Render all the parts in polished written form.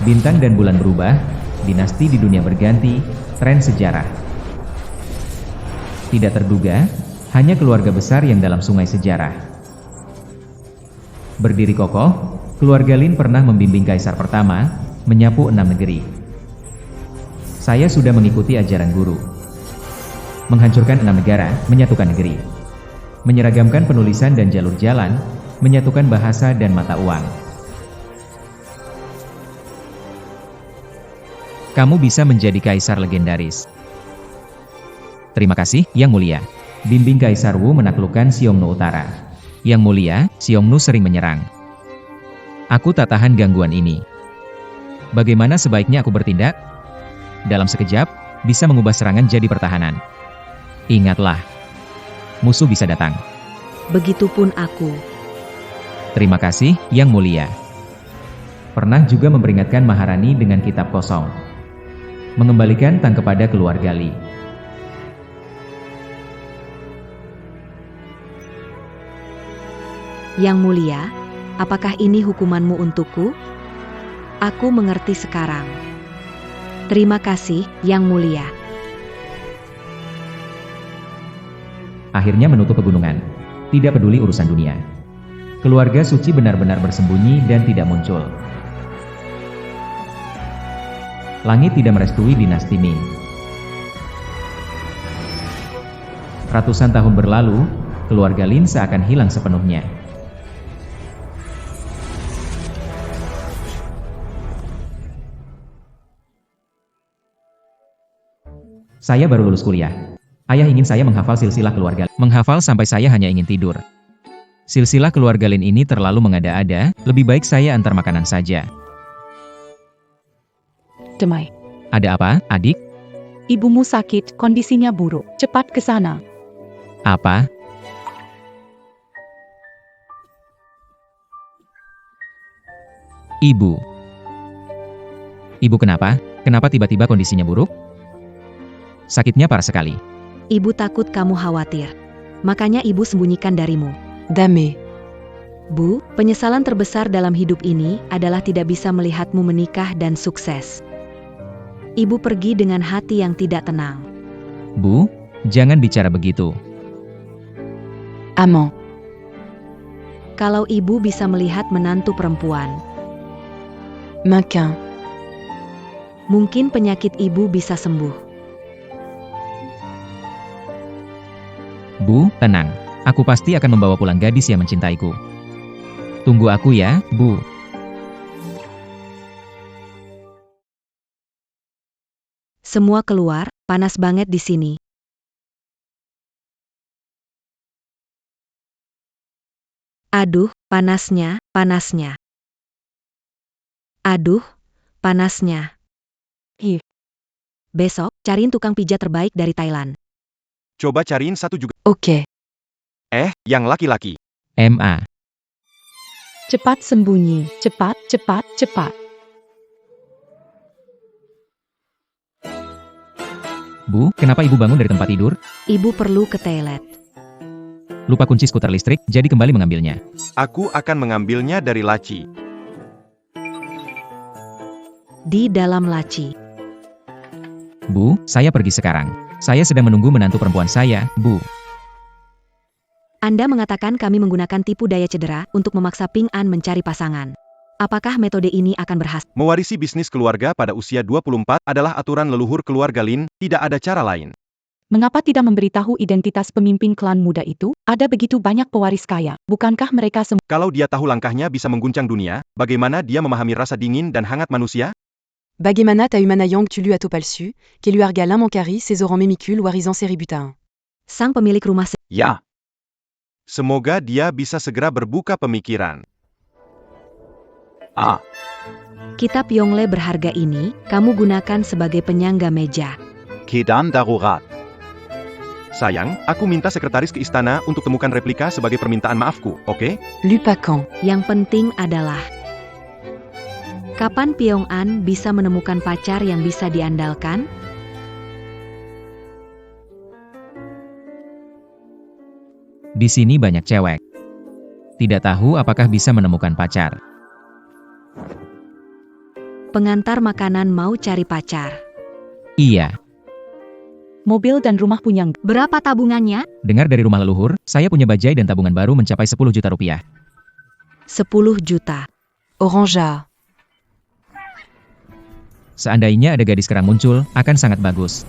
Bintang dan bulan berubah, dinasti di dunia berganti, tren sejarah. Tidak terduga, hanya keluarga besar yang dalam sungai sejarah. Berdiri kokoh, keluarga Lin pernah membimbing kaisar pertama, menyapu 6 negeri. Saya sudah mengikuti ajaran guru. Menghancurkan 6 negara, menyatukan negeri. Menyeragamkan penulisan dan jalur jalan, menyatukan bahasa dan mata uang. Kamu bisa menjadi kaisar legendaris. Terima kasih, Yang Mulia. Bimbing Kaisar Wu menaklukkan Xiongnu Utara. Yang Mulia, Xiongnu sering menyerang. Aku tak tahan gangguan ini. Bagaimana sebaiknya aku bertindak? Dalam sekejap, bisa mengubah serangan jadi pertahanan. Ingatlah, musuh bisa datang. Begitupun aku. Terima kasih, Yang Mulia. Pernah juga memperingatkan Maharani dengan kitab kosong. Mengembalikan Tang kepada keluarga Li. Yang Mulia, apakah ini hukumanmu untukku? Aku mengerti sekarang. Terima kasih, Yang Mulia. Akhirnya menutup pegunungan. Tidak peduli urusan dunia. Keluarga suci benar-benar bersembunyi dan tidak muncul. Langit tidak merestui dinasti Ming. Ratusan tahun berlalu, keluarga Lin seakan hilang sepenuhnya. Saya baru lulus kuliah. Ayah ingin saya menghafal silsilah keluarga. Menghafal sampai saya hanya ingin tidur. Silsilah keluarga Lin ini terlalu mengada-ada, lebih baik saya antar makanan saja. Demai. Ada apa, adik? Ibumu sakit, kondisinya buruk. Cepat ke sana. Apa? Ibu. Ibu kenapa? Kenapa tiba-tiba kondisinya buruk? Sakitnya parah sekali. Ibu takut kamu khawatir. Makanya ibu sembunyikan darimu. Dame. Bu, penyesalan terbesar dalam hidup ini adalah tidak bisa melihatmu menikah dan sukses. Ibu pergi dengan hati yang tidak tenang. Bu, jangan bicara begitu. Amant. Kalau ibu bisa melihat menantu perempuan, Mannequin. mungkin penyakit ibu bisa sembuh. Bu, tenang. Aku pasti akan membawa pulang gadis yang mencintaiku. Tunggu aku ya, Bu. Semua keluar, panas banget di sini. Aduh, panasnya, panasnya. Aduh, panasnya. Ih. Besok, cariin tukang pijat terbaik dari Thailand. Coba cariin satu juga. Oke. Yang laki-laki. MA. Cepat sembunyi. Cepat, cepat, cepat. Bu, kenapa ibu bangun dari tempat tidur? Ibu perlu ke toilet. Lupa kunci skuter listrik, jadi kembali mengambilnya. Aku akan mengambilnya dari laci. Di dalam laci. Bu, saya pergi sekarang. Saya sedang menunggu menantu perempuan saya, Bu. Anda mengatakan kami menggunakan tipu daya cedera untuk memaksa Ping An mencari pasangan. Apakah metode ini akan berhasil? Mewarisi bisnis keluarga pada usia 24 adalah aturan leluhur keluarga Lin, tidak ada cara lain. Mengapa tidak memberitahu identitas pemimpin klan muda itu? Ada begitu banyak pewaris kaya. Bukankah mereka semua? Kalau dia tahu langkahnya bisa mengguncang dunia, bagaimana dia memahami rasa dingin dan hangat manusia? Bagaimana Tahumana Yang Tulu Ato Palsu, Keluarga Lamankari Sezoran Memikul Warizan Seributain. Sang pemilik rumah Ya. Semoga dia bisa segera berbuka pemikiran. kitab Yongle berharga ini, kamu gunakan sebagai penyangga meja. Kedan darurat. Sayang, aku minta sekretaris ke istana untuk temukan replika sebagai permintaan maafku, oke? Lupakan. Yang penting adalah, kapan Pyong An bisa menemukan pacar yang bisa diandalkan? Di sini banyak cewek. Tidak tahu apakah bisa menemukan pacar. Pengantar makanan mau cari pacar. Iya, Mobil dan rumah punya. Berapa tabungannya? dengar dari rumah leluhur, saya punya bajai dan tabungan baru mencapai 10 juta rupiah. 10 juta. Orangea. Seandainya ada gadis kerang muncul, akan sangat bagus.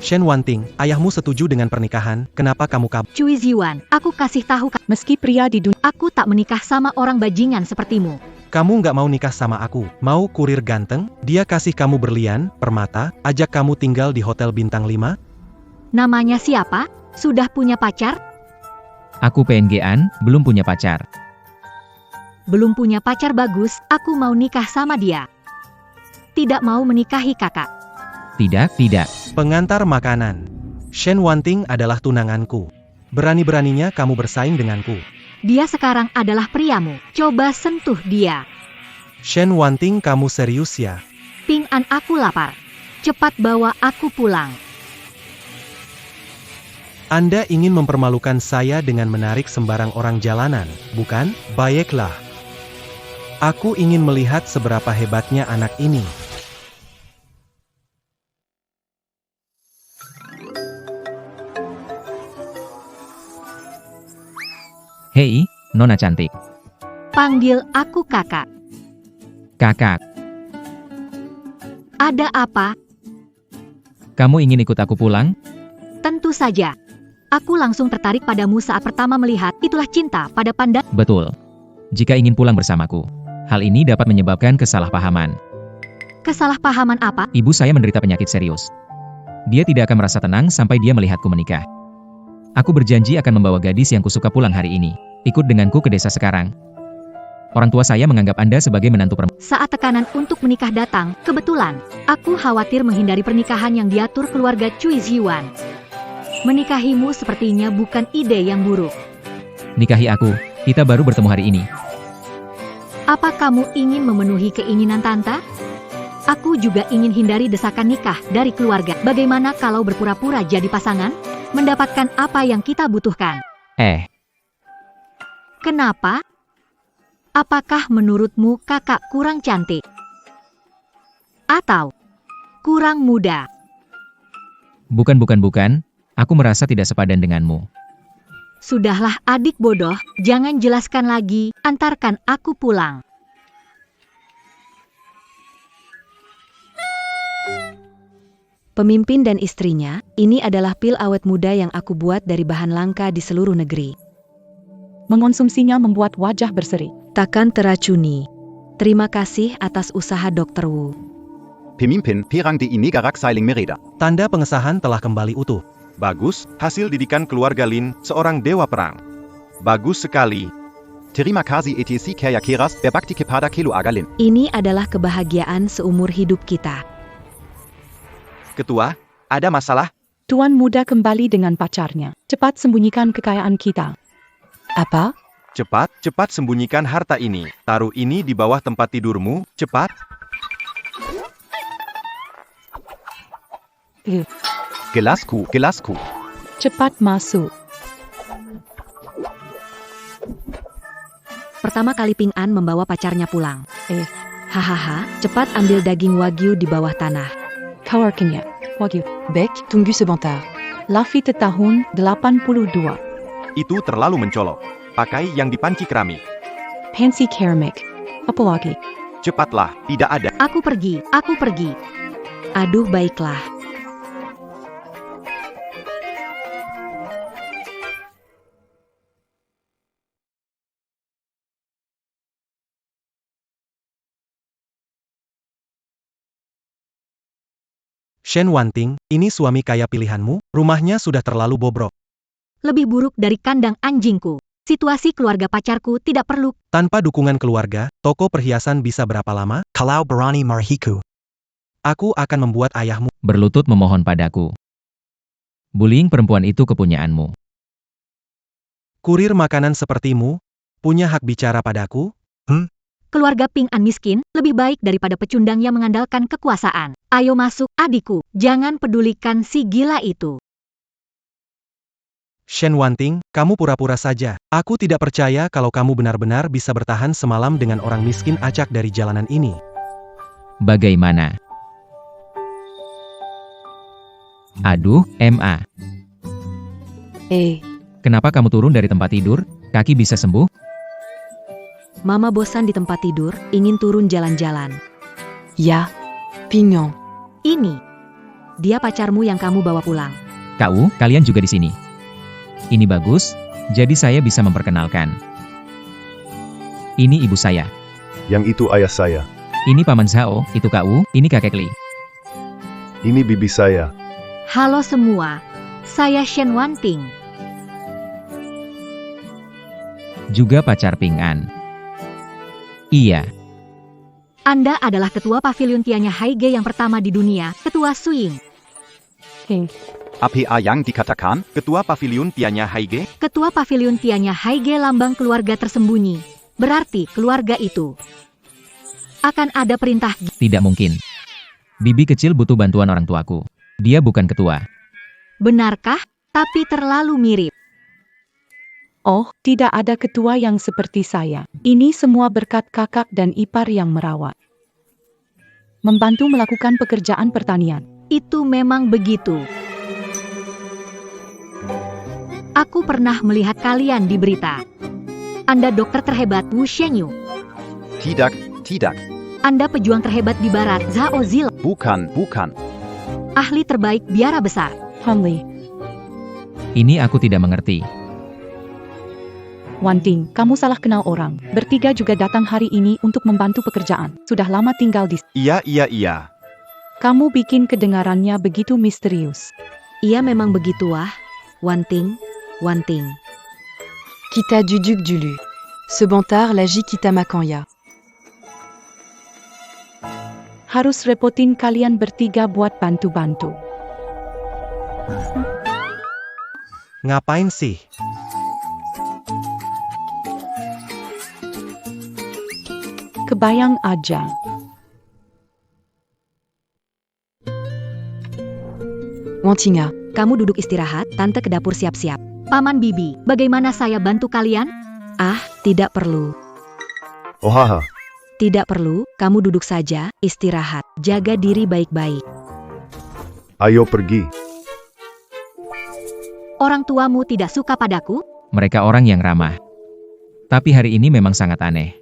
Shen Wanting, ayahmu setuju dengan pernikahan, kenapa kamu kabur? Cui Ziwan, aku kasih tahu Meski pria di dunia aku tak menikah sama orang bajingan sepertimu. Kamu nggak mau nikah sama aku, mau kurir ganteng, dia kasih kamu berlian, permata, ajak kamu tinggal di hotel bintang 5? Namanya siapa? Sudah punya pacar? Aku PNG-an, belum punya pacar. Belum punya pacar bagus, aku mau nikah sama dia. Tidak mau menikahi kakak. Tidak, tidak. Pengantar makanan. Shen Wanting adalah tunanganku. Berani-beraninya kamu bersaing denganku. Dia sekarang adalah priamu. Coba sentuh dia. Shen Wanting, kamu serius ya? Ping An, aku lapar. Cepat bawa aku pulang. Anda ingin mempermalukan saya dengan menarik sembarang orang jalanan, bukan? Baiklah. Aku ingin melihat seberapa hebatnya anak ini. Hei, Nona cantik. Panggil aku kakak. Kakak, Ada apa? kamu ingin ikut aku pulang? Tentu saja. Aku langsung tertarik padamu saat pertama melihat. Itulah cinta pada pandang. Betul. Jika ingin pulang bersamaku, hal ini dapat menyebabkan kesalahpahaman. Kesalahpahaman apa? Ibu saya menderita penyakit serius. Dia tidak akan merasa tenang sampai dia melihatku menikah. Aku berjanji akan membawa gadis yang kusuka pulang hari ini. Ikut denganku ke desa sekarang. Orang tua saya menganggap Anda sebagai menantu perempuan. Saat tekanan untuk menikah datang, kebetulan, aku khawatir menghindari pernikahan yang diatur keluarga Cui Ziwan. Menikahimu sepertinya bukan ide yang buruk. Nikahi aku, kita baru bertemu hari ini. Apa kamu ingin memenuhi keinginan Tante? Aku juga ingin hindari desakan nikah dari keluarga. Bagaimana kalau berpura-pura jadi pasangan? Mendapatkan apa yang kita butuhkan. Kenapa? Apakah menurutmu kakak kurang cantik? Atau kurang muda? Bukan. Aku merasa tidak sepadan denganmu. Sudahlah adik bodoh, jangan jelaskan lagi, antarkan aku pulang. Pemimpin dan istrinya, ini adalah pil awet muda yang aku buat dari bahan langka di seluruh negeri. mengonsumsinya membuat wajah berseri. Takkan teracuni. Terima kasih atas usaha Dr. Wu. Pemimpin Perang di Negara Sailing Merida. Tanda pengesahan telah kembali utuh. Bagus, hasil didikan keluarga Lin, seorang dewa perang. Bagus sekali. Terima kasih ETC Kaya Keras berbakti kepada Kelu Agalin. Ini adalah kebahagiaan seumur hidup kita. Ketua, ada masalah? Tuan muda kembali dengan pacarnya. Cepat sembunyikan kekayaan kita. Apa? Cepat sembunyikan harta ini. Taruh ini di bawah tempat tidurmu, cepat. Gelasku. Cepat masuk. Pertama kali Ping An membawa pacarnya pulang. Hahaha, cepat ambil daging wagyu di bawah tanah. Kawarkinya. Wagyu. Bec, tunggu sebentar. Laffite tahun 82. Itu terlalu mencolok. Pakai yang dipanci keramik. Pensi keramik. Apa lagi? Cepatlah, tidak ada. Aku pergi. Aduh, baiklah. Shen Wanting, ini suami kaya pilihanmu, rumahnya sudah terlalu bobrok. Lebih buruk dari kandang anjingku. Situasi keluarga pacarku tidak perlu. Tanpa dukungan keluarga, toko perhiasan bisa berapa lama? Kalau berani marhiku. Aku akan membuat ayahmu. Berlutut memohon padaku. Bullying perempuan itu kepunyaanmu. Kurir makanan sepertimu, punya hak bicara padaku? Keluarga Ping An miskin, lebih baik daripada pecundang yang mengandalkan kekuasaan. Ayo masuk, adikku. Jangan pedulikan si gila itu. Shen Wanting, kamu pura-pura saja. Aku tidak percaya kalau kamu benar-benar bisa bertahan semalam dengan orang miskin acak dari jalanan ini. Bagaimana? Aduh, Ma. Kenapa kamu turun dari tempat tidur? Kaki bisa sembuh? Mama bosan di tempat tidur, ingin turun jalan-jalan. Ya. Pignon. Ini. Dia pacarmu yang kamu bawa pulang. Kalian juga di sini. Ini bagus, jadi saya bisa memperkenalkan. Ini ibu saya. Yang itu ayah saya. Ini Paman Zhao, itu ini kakek Li. Ini bibi saya. Halo semua, saya Shen Wanting. Juga pacar Ping An. Iya, Anda adalah ketua pavilion Tianya Haige yang pertama di dunia, Ketua Suying. APA yang dikatakan, Ketua Pavilion Tianya Haige? Ketua pavilion Tianya Haige lambang keluarga tersembunyi. Berarti keluarga itu akan ada perintah. tidak mungkin. Bibi kecil butuh bantuan orang tuaku. Dia bukan ketua. Benarkah? Tapi terlalu mirip. Oh, tidak ada ketua yang seperti saya. Ini semua berkat kakak dan ipar yang merawat. Membantu melakukan pekerjaan pertanian. Itu memang begitu. Aku pernah melihat kalian di berita. Anda dokter terhebat Wu Shenyu. Tidak. Anda pejuang terhebat di barat Zhao Zil. Bukan. Ahli terbaik biara besar. Hanli, Ini aku tidak mengerti. Wanting, kamu salah kenal orang. Bertiga juga datang hari ini untuk membantu pekerjaan. Sudah lama tinggal di sini. Iya. Kamu bikin kedengarannya begitu misterius. Ia memang begitu Wanting. Kita du duc du Lu. Ce bantard l'agit kita makanya. Harus repotin kalian bertiga buat bantu-bantu. Ngapain sih? Kebayang aja. Wantinga. Kamu duduk istirahat, tante ke dapur siap-siap. Paman Bibi, bagaimana saya bantu kalian? Tidak perlu. Ohaha. Tidak perlu, kamu duduk saja, istirahat. Jaga diri baik-baik. Ayo pergi. Orang tuamu tidak suka padaku? Mereka orang yang ramah. Tapi hari ini memang sangat aneh.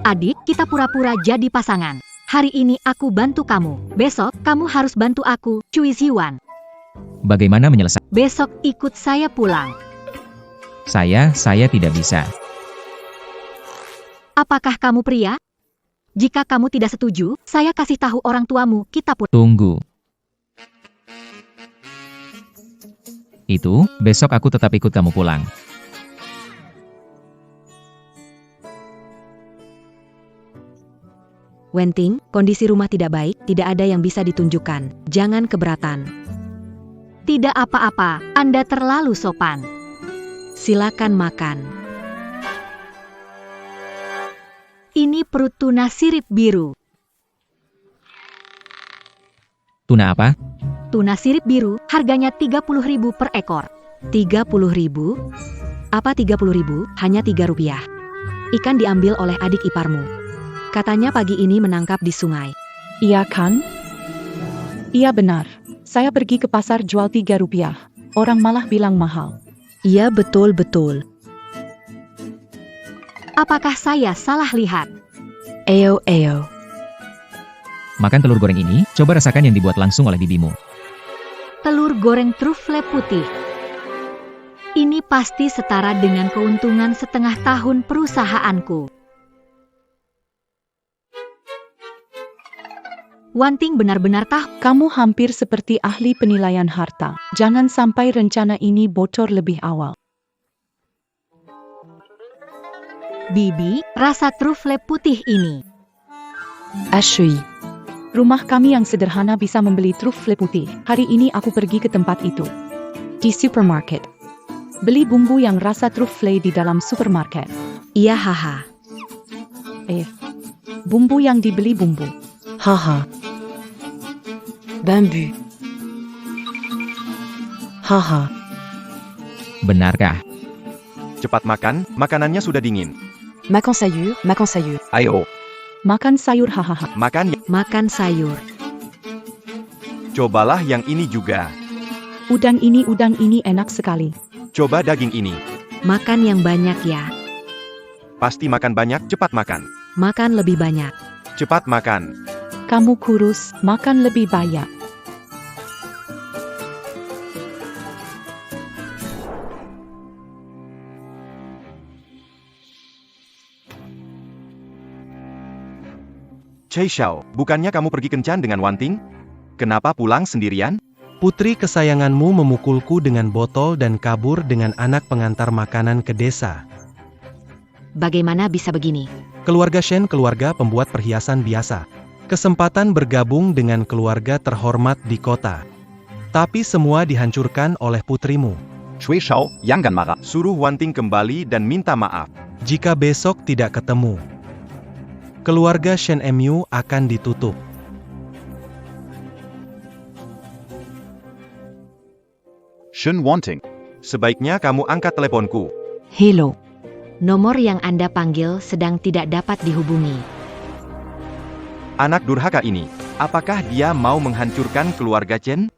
Adik, kita pura-pura jadi pasangan. Hari ini aku bantu kamu. Besok, kamu harus bantu aku, Cui Ziwan. Bagaimana menyelesaikan? Besok ikut saya pulang. Saya tidak bisa. Apakah kamu pria? Jika kamu tidak setuju, saya kasih tahu orang tuamu, kita pulang. Tunggu. Itu, besok aku tetap ikut kamu pulang. Wenting, kondisi rumah tidak baik, tidak ada yang bisa ditunjukkan. Jangan keberatan. Tidak apa-apa, Anda terlalu sopan. Silakan makan. Ini perut tuna sirip biru. Tuna apa? Tuna sirip biru, harganya 30.000 per ekor. 30.000? Apa 30.000? Hanya 3 rupiah. Ikan diambil oleh adik iparmu. Katanya pagi ini menangkap di sungai. Iya kan? Iya benar. Saya pergi ke pasar jual 3 rupiah. Orang malah bilang mahal. Iya betul-betul. Apakah saya salah lihat? Eo. Makan telur goreng ini, coba rasakan yang dibuat langsung oleh bibimu. Telur goreng trufle putih. Ini pasti setara dengan keuntungan setengah tahun perusahaanku. Wanting benar-benar tahu. Kamu hampir seperti ahli penilaian harta. Jangan sampai rencana ini bocor lebih awal. Bibi, rasa trufle putih ini. Ashui. Rumah kami yang sederhana bisa membeli trufle putih. Hari ini aku pergi ke tempat itu. Di supermarket. Beli bumbu yang rasa trufle di dalam supermarket. Iya haha. Bumbu yang dibeli bumbu. Haha. Bambu. Haha. Benarkah? Cepat makan, makanannya sudah dingin. Makan sayur. Ayo. Makan sayur hahaha. Makan sayur. Cobalah yang ini juga. Udang ini enak sekali. Coba daging ini. Makan yang banyak ya. Pasti makan banyak, cepat makan. Makan lebih banyak. Cepat makan. Kamu kurus, makan lebih banyak. Chai Xiao, bukannya kamu pergi kencan dengan Wanting? Kenapa pulang sendirian? Putri kesayanganmu memukulku dengan botol dan kabur dengan anak pengantar makanan ke desa. Bagaimana bisa begini? Keluarga Shen keluarga pembuat perhiasan biasa. Kesempatan bergabung dengan keluarga terhormat di kota. Tapi semua dihancurkan oleh putrimu. Shui Shao, jangan marah. Suruh Wanting kembali dan minta maaf. Jika besok tidak ketemu, keluarga Shen Mu akan ditutup. Shen Wanting. Sebaiknya kamu angkat teleponku. Hello. Nomor yang Anda panggil sedang tidak dapat dihubungi. Anak durhaka ini, apakah dia mau menghancurkan keluarga Chen?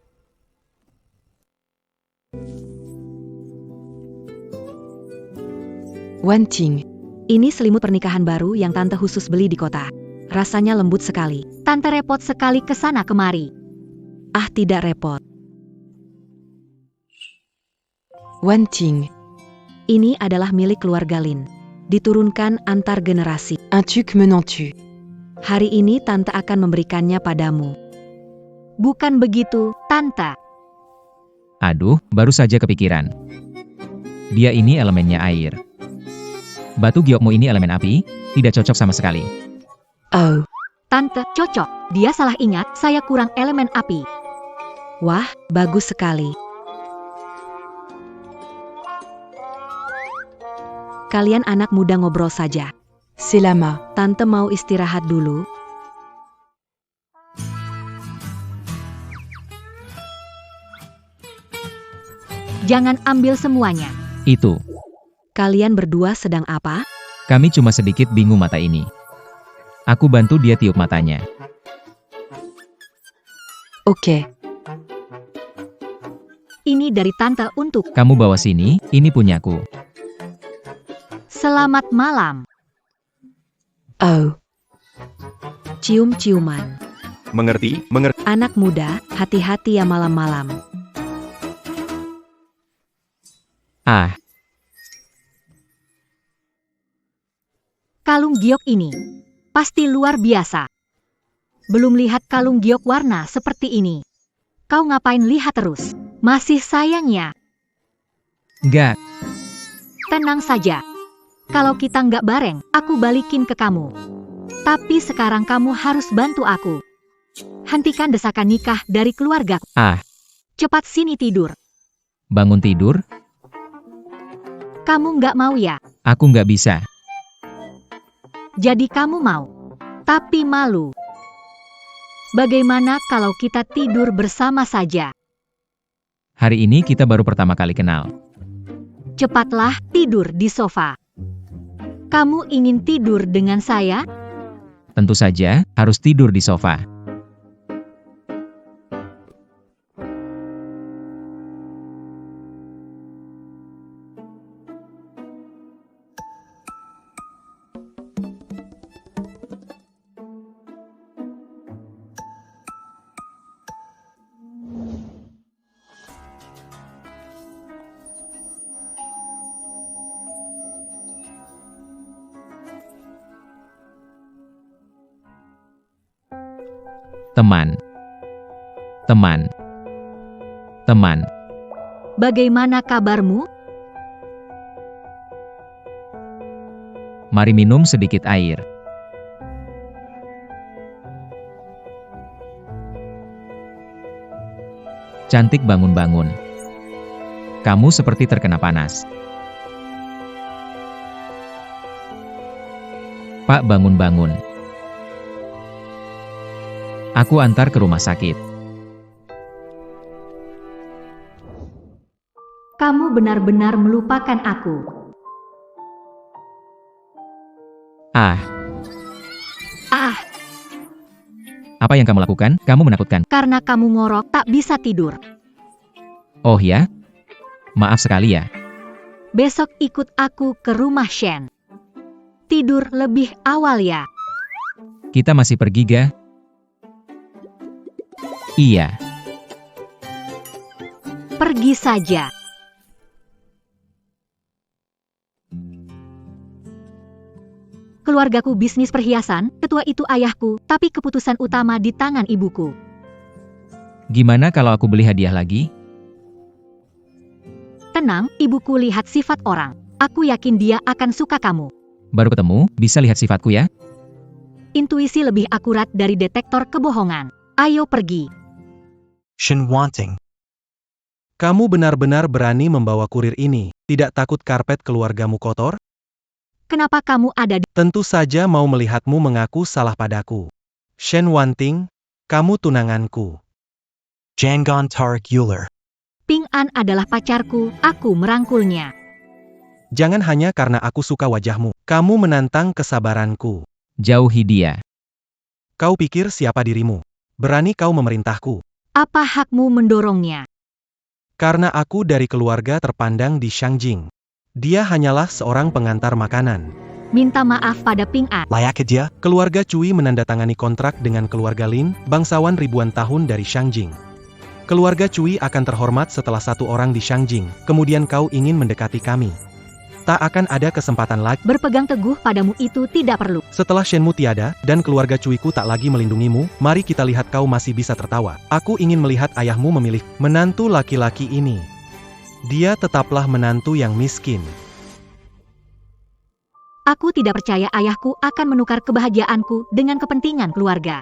Wanting. Ini selimut pernikahan baru yang tante khusus beli di kota. Rasanya lembut sekali. Tante repot sekali ke sana kemari. Ah, tidak repot. Wanting. Ini adalah milik keluarga Lin. Diturunkan antar generasi. Un tuc menant tu. Hari ini tante akan memberikannya padamu. Bukan begitu, tante. Aduh, baru saja kepikiran. Dia ini elemennya air. Batu giokmu ini elemen api, tidak cocok sama sekali. Oh. Tante, cocok. Dia salah ingat, saya kurang elemen api. Wah, bagus sekali. Kalian anak muda ngobrol saja. C'est lama. Tante mau istirahat dulu. Jangan ambil semuanya. Itu. Kalian berdua sedang apa? Kami cuma sedikit bingung mata ini. Aku bantu dia tiup matanya. Ok. Ini dari tante untuk. Kamu bawa sini, ini punyaku. Selamat malam. Oh. Cium-ciuman. Mengerti? Anak muda, hati-hati ya malam-malam. Ah, Kalung giok ini pasti luar biasa. Belum lihat kalung giok warna seperti ini. Kau ngapain lihat terus? Masih sayangnya. enggak. Tenang saja. Kalau kita nggak bareng, aku balikin ke kamu. Tapi sekarang kamu harus bantu aku. Hentikan desakan nikah dari keluarga. Ah, Cepat sini tidur. bangun tidur? Kamu nggak mau ya? Aku nggak bisa. Jadi kamu mau. Tapi malu. Bagaimana kalau kita tidur bersama saja? Hari ini kita baru pertama kali kenal. Cepatlah tidur di sofa. Kamu ingin tidur dengan saya? Tentu saja, harus tidur di sofa. Teman. Teman. Teman. Bagaimana kabarmu? Mari minum sedikit air. Cantik bangun-bangun. Kamu seperti terkena panas. Pak bangun-bangun. Aku antar ke rumah sakit. Kamu benar-benar melupakan aku. Ah, Apa yang kamu lakukan? Kamu menakutkan. karena kamu ngorok tak bisa tidur. Oh ya? Maaf sekali ya. Besok ikut aku ke rumah Shen. Tidur lebih awal ya. Kita masih pergi ga? Iya. Pergi saja. Keluargaku bisnis perhiasan, ketua itu ayahku, tapi keputusan utama di tangan ibuku. Gimana kalau aku beli hadiah lagi? Tenang, ibuku lihat sifat orang. Aku yakin dia akan suka kamu. Baru ketemu, bisa lihat sifatku ya? Intuisi lebih akurat dari detektor kebohongan. Ayo pergi. Shen Wanting. Kamu benar-benar berani membawa kurir ini. Tidak takut karpet keluargamu kotor? Kenapa kamu ada di... Tentu saja mau melihatmu mengaku salah padaku. Shen Wanting, kamu tunanganku. Jangon Tarik Euler. Ping An adalah pacarku, aku merangkulnya. Jangan hanya karena aku suka wajahmu. Kamu menantang kesabaranku. Jauhi dia. Kau pikir siapa dirimu? Berani kau memerintahku. Apa hakmu mendorongnya? Karena aku dari keluarga terpandang di Shangjing. Dia hanyalah seorang pengantar makanan. Minta maaf pada Ping An. Layak dia? Keluarga Cui menandatangani kontrak dengan keluarga Lin, bangsawan ribuan tahun dari Shangjing. Keluarga Cui akan terhormat setelah satu orang di Shangjing, kemudian kau ingin mendekati kami. Tak akan ada kesempatan lagi. Berpegang teguh padamu itu tidak perlu. Setelah Shenmu tiada, dan keluarga Cuiku tak lagi melindungimu, mari kita lihat kau masih bisa tertawa. Aku ingin melihat ayahmu memilih menantu laki-laki ini. Dia tetaplah menantu yang miskin. Aku tidak percaya ayahku akan menukar kebahagiaanku dengan kepentingan keluarga.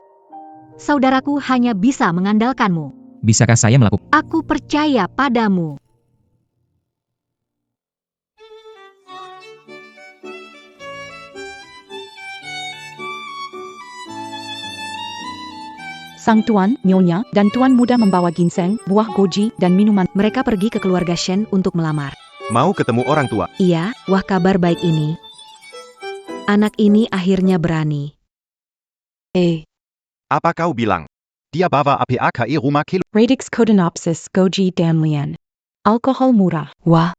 Saudaraku hanya bisa mengandalkanmu. Bisakah saya melakukan? Aku percaya padamu. Sang tuan, nyonya, dan tuan muda membawa ginseng, buah goji, dan minuman. Mereka pergi ke keluarga Shen untuk melamar. Mau ketemu orang tua. Iya, wah kabar baik ini. Anak ini akhirnya berani. Apa kau bilang? Dia bawa APAKE rumah kilo. Radix Codenopsis goji Danlian. Alkohol murah. Wah,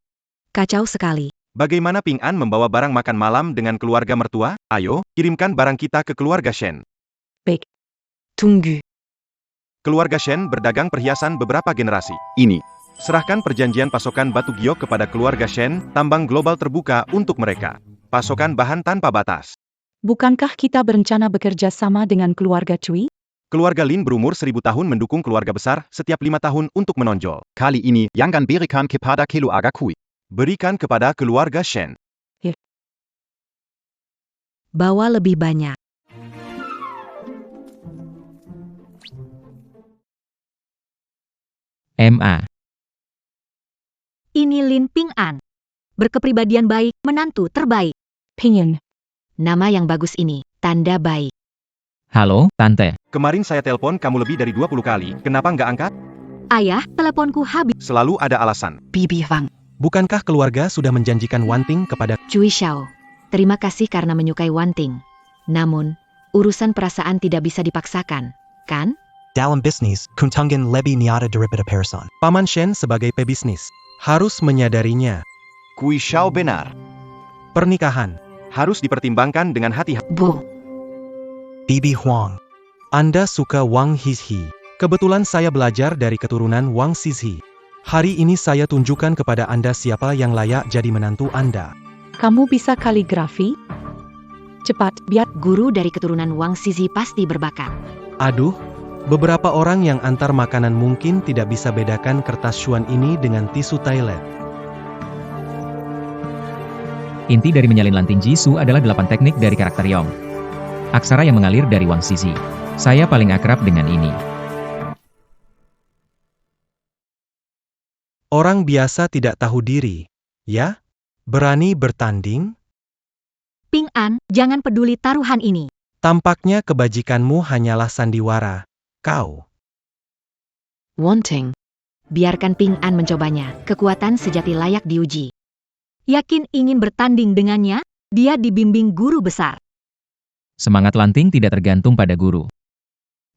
kacau sekali. Bagaimana Ping An membawa barang makan malam dengan keluarga mertua? Ayo, kirimkan barang kita ke keluarga Shen. Tunggu. Keluarga Shen berdagang perhiasan beberapa generasi. Ini. Serahkan perjanjian pasokan batu giok kepada keluarga Shen, tambang global terbuka untuk mereka. Pasokan bahan tanpa batas. Bukankah kita berencana bekerja sama dengan keluarga Cui? Keluarga Lin berumur 1000 tahun mendukung keluarga besar setiap 5 tahun untuk menonjol. Kali ini, jangan berikan kepada keluarga Kui. Berikan kepada keluarga Shen. Bawa lebih banyak. MA. Ini Lin Ping An. Berkepribadian baik, menantu terbaik. Pingin. Nama yang bagus ini, tanda baik. Halo, Tante. Kemarin saya telepon kamu lebih dari 20 kali, kenapa nggak angkat? Ayah, teleponku habis. Selalu ada alasan. Bibi Wang. Bukankah keluarga sudah menjanjikan Wanting kepada... Cui Xiao, terima kasih karena menyukai Wanting. Namun, urusan perasaan tidak bisa dipaksakan, kan? Dalam bisnis, kuntungan lebih niada daripada person. Paman Shen sebagai pebisnis. Harus menyadarinya. Kui Xiao benar. Pernikahan. Harus dipertimbangkan dengan hati-hati. Bu, Bibi Huang. Anda suka Wang Xizhi. Kebetulan saya belajar dari keturunan Wang Xizhi. Hari ini saya tunjukkan kepada Anda siapa yang layak jadi menantu Anda. Kamu bisa kaligrafi? Cepat, biar guru dari keturunan Wang Xizhi pasti berbakat. Aduh, beberapa orang yang antar makanan mungkin tidak bisa bedakan kertas Xuan ini dengan tisu toilet. Inti dari menyalin lanting Jisoo adalah 8 teknik dari karakter Yong. Aksara yang mengalir dari Wang Xizhi. Saya paling akrab dengan ini. Orang biasa tidak tahu diri, ya? Berani bertanding? Ping An, jangan peduli taruhan ini. Tampaknya kebajikanmu hanyalah sandiwara. Kau. Wanting. Biarkan Ping An mencobanya, kekuatan sejati layak diuji. Yakin ingin bertanding dengannya? Dia dibimbing guru besar. Semangat Lanting tidak tergantung pada guru,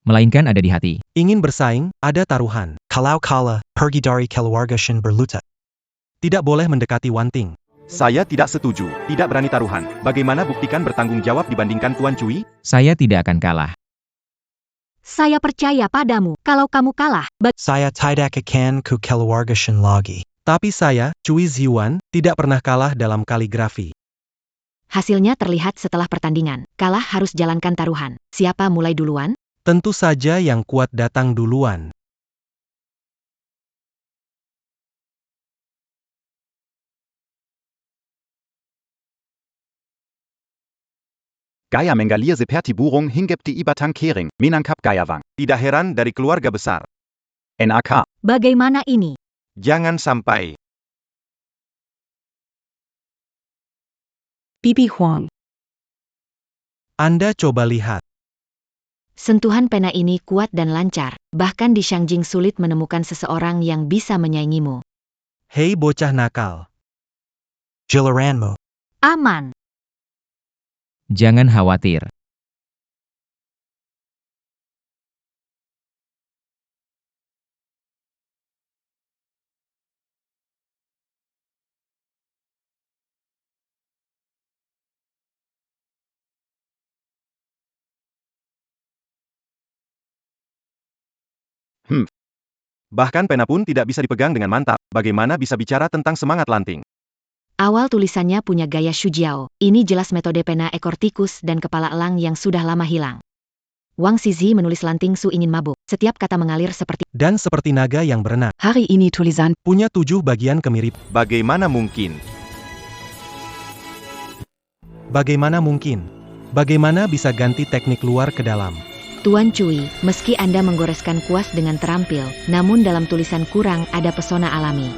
melainkan ada di hati. Ingin bersaing, ada taruhan. Kalau kalah, pergi dari keluarga Shen berlutut. Tidak boleh mendekati Wanting. Saya tidak setuju, tidak berani taruhan. Bagaimana buktikan bertanggung jawab dibandingkan Tuan Cui? Saya tidak akan kalah. Saya percaya padamu. Kalau kamu kalah, Saya tidak akan ke keluarga Shen lagi. Tapi saya, Cui Ziwan, tidak pernah kalah dalam kaligrafi. hasilnya terlihat setelah pertandingan. Kalah harus jalankan taruhan. Siapa mulai duluan? Tentu saja yang kuat datang duluan. Gaya mengalir seperti burung hinggap di batang kering, menangkap gayawang. Tidak heran dari keluarga besar. NAK. Bagaimana ini? Jangan sampai. Bibi Huang. Anda coba lihat. Sentuhan pena ini kuat dan lancar. Bahkan di Shangjing sulit menemukan seseorang yang bisa menyaingimu. Hei bocah nakal. Giliranmu. Aman. Jangan khawatir. Bahkan pena pun tidak bisa dipegang dengan mantap. Bagaimana bisa bicara tentang semangat Lanting? Awal tulisannya punya gaya Shujiao. Ini jelas metode pena ekor tikus dan kepala elang yang sudah lama hilang. Wang Zizi menulis Lanting Su ingin mabuk. Setiap kata mengalir seperti Dan seperti naga yang berenang. Hari ini tulisan Punya 7 bagian kemirip. Bagaimana mungkin? Bagaimana mungkin? Bagaimana bisa ganti teknik luar ke dalam? Tuan Cui, meski Anda menggoreskan kuas dengan terampil, namun dalam tulisan kurang ada pesona alami.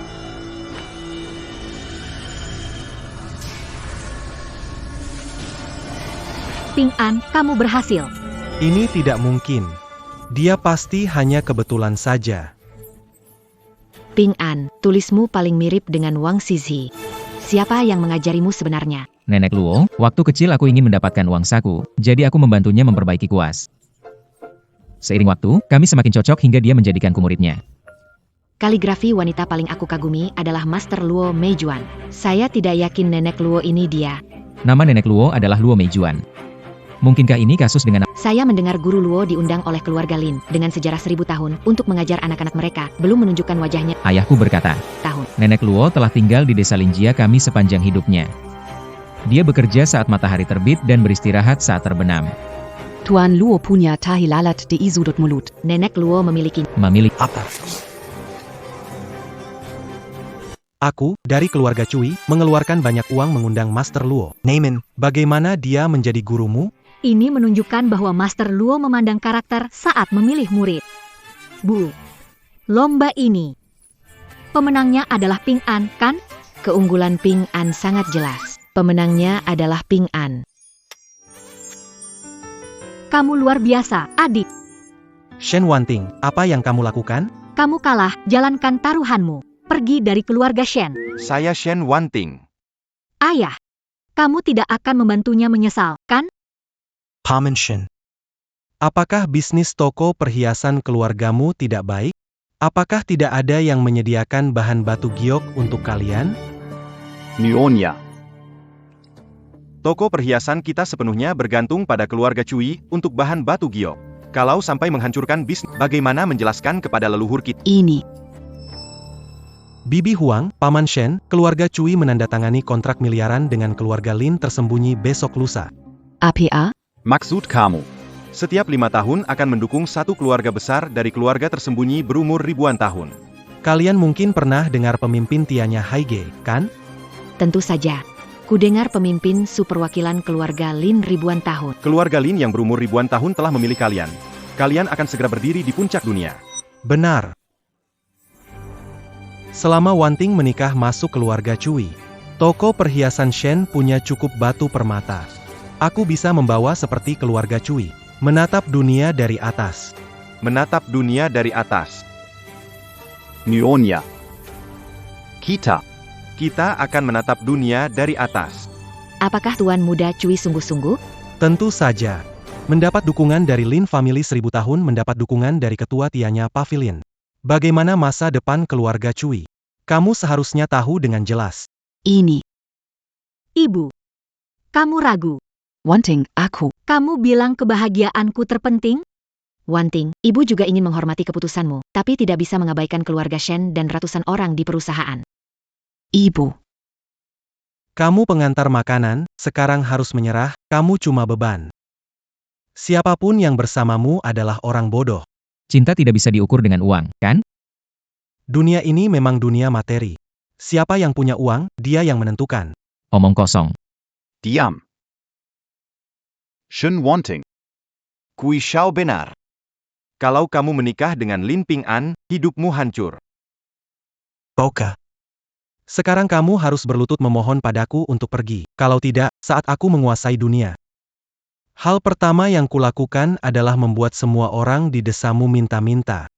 Ping An, kamu berhasil. Ini tidak mungkin. Dia pasti hanya kebetulan saja. Ping An, tulismu paling mirip dengan Wang Zizi. Siapa yang mengajarimu sebenarnya? Nenek Luo, waktu kecil aku ingin mendapatkan uang saku, jadi aku membantunya memperbaiki kuas. Seiring waktu, kami semakin cocok hingga dia menjadikanku muridnya. Kaligrafi wanita paling aku kagumi adalah Master Luo Meijuan. Saya tidak yakin Nenek Luo ini dia. Nama Nenek Luo adalah Luo Meijuan. Mungkinkah ini kasus dengan... Saya mendengar guru Luo diundang oleh keluarga Lin dengan sejarah 1000 tahun untuk mengajar anak-anak mereka, belum menunjukkan wajahnya. Ayahku berkata, Tahun. Nenek Luo telah tinggal di desa Linjia kami sepanjang hidupnya. Dia bekerja saat matahari terbit dan beristirahat saat terbenam. Tuan Luo punya tahi lalat di sudut mulut. Nenek Luo memiliki Memiliki Apa? Aku, dari keluarga Cui, mengeluarkan banyak uang mengundang Master Luo. Naaman. Bagaimana dia menjadi gurumu? Ini menunjukkan bahwa Master Luo memandang karakter saat memilih murid. Bu, lomba ini. Pemenangnya adalah Ping An, kan? Keunggulan Ping An sangat jelas. Pemenangnya adalah Ping An. Kamu luar biasa, adik. Shen Wanting, apa yang kamu lakukan? Kamu kalah, jalankan taruhanmu. Pergi dari keluarga Shen. Saya Shen Wanting. Ayah, kamu tidak akan membantunya menyesal, kan? Paman Shen. Apakah bisnis toko perhiasan keluargamu tidak baik? Apakah tidak ada yang menyediakan bahan batu giok untuk kalian? Nyonya. Toko perhiasan kita sepenuhnya bergantung pada keluarga Cui untuk bahan batu giok. Kalau sampai menghancurkan bisnis, bagaimana menjelaskan kepada leluhur kita? Ini. Bibi Huang, Paman Shen, keluarga Cui menandatangani kontrak miliaran dengan keluarga Lin tersembunyi besok lusa. APA? Maksud kamu. Setiap 5 tahun akan mendukung satu keluarga besar dari keluarga tersembunyi berumur ribuan tahun. Kalian mungkin pernah dengar pemimpin Tianya Haige, kan? Tentu saja. Kudengar pemimpin superwakilan keluarga Lin ribuan tahun. Keluarga Lin yang berumur ribuan tahun telah memilih kalian. Kalian akan segera berdiri di puncak dunia. Benar. Selama Wanting menikah masuk keluarga Cui, toko perhiasan Shen punya cukup batu permata. Aku bisa membawa seperti keluarga Cui, menatap dunia dari atas. Menatap dunia dari atas. Nyonya. Kita. Kita akan menatap dunia dari atas. Apakah Tuan Muda Cui sungguh-sungguh? Tentu saja. Mendapat dukungan dari Lin Family 1000 tahun mendapat dukungan dari ketua Tianya Pavilion. Bagaimana masa depan keluarga Cui? Kamu seharusnya tahu dengan jelas. Ini. Ibu, kamu ragu. Wanting, aku. Kamu bilang kebahagiaanku terpenting? Wanting, ibu juga ingin menghormati keputusanmu, tapi tidak bisa mengabaikan keluarga Shen dan ratusan orang di perusahaan. Ibu. Kamu pengantar makanan, sekarang harus menyerah, kamu cuma beban. Siapapun yang bersamamu adalah orang bodoh. Cinta tidak bisa diukur dengan uang, kan? Dunia ini memang dunia materi. Siapa yang punya uang, dia yang menentukan. Omong kosong. Diam. Shen Wanting. Kui Xiao benar. Kalau kamu menikah dengan Lin Ping'an, hidupmu hancur. Boka. Sekarang kamu harus berlutut memohon padaku untuk pergi. Kalau tidak, saat aku menguasai dunia. Hal pertama yang kulakukan adalah membuat semua orang di desamu minta-minta.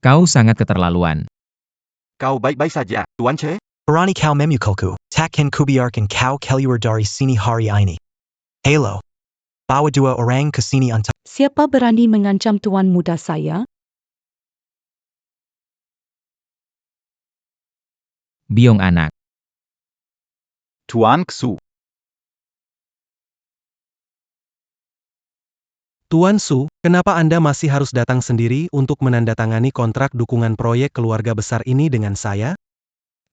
Kau sangat keterlaluan. Kau baik-baik saja, Tuan Che? Barani kau memukulku, takkan kubiarkan kau keluar dari sini hari ini. Halo. Bawa dua orang ke sini untuk... Siapa berani mengancam tuan muda saya? Biong anak. Tuan Xu. Tuan Su, kenapa Anda masih harus datang sendiri untuk menandatangani kontrak dukungan proyek keluarga besar ini dengan saya?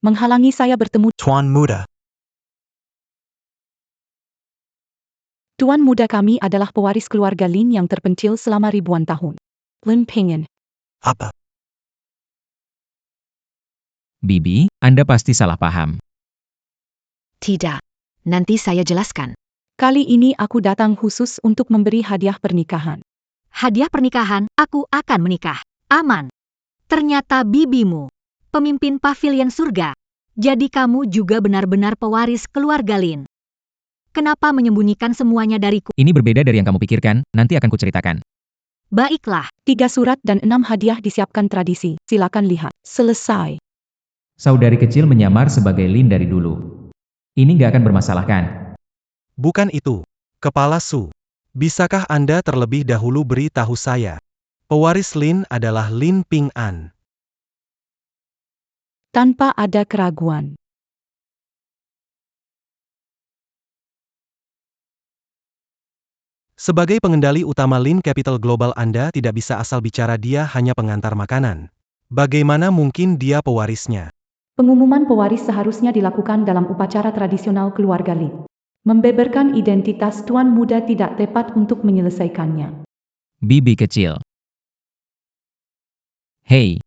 Menghalangi saya bertemu Tuan Muda. tuan muda kami adalah pewaris keluarga Lin yang terpencil selama ribuan tahun. Lin Ping'an. Apa? Bibi, Anda pasti salah paham. Tidak. Nanti saya jelaskan. Kali ini aku datang khusus untuk memberi hadiah pernikahan. Hadiah pernikahan, aku akan menikah. Aman. Ternyata bibimu, pemimpin pavilion surga. Jadi kamu juga benar-benar pewaris keluarga Lin. Kenapa menyembunyikan semuanya dariku? Ini berbeda dari yang kamu pikirkan, nanti akan kuceritakan. Baiklah, 3 surat dan 6 hadiah disiapkan tradisi. Silakan lihat. Selesai. Saudari kecil menyamar sebagai Lin dari dulu. Ini nggak akan bermasalah kan? Bukan itu. Kepala Su. Bisakah Anda terlebih dahulu beri tahu saya? Pewaris Lin adalah Lin Ping'an. Tanpa ada keraguan. Sebagai pengendali utama Lin Capital Global Anda tidak bisa asal bicara dia hanya pengantar makanan. Bagaimana mungkin dia pewarisnya? Pengumuman pewaris seharusnya dilakukan dalam upacara tradisional keluarga Lin. Membeberkan identitas tuan muda tidak tepat untuk menyelesaikannya. Bibi kecil. Hei,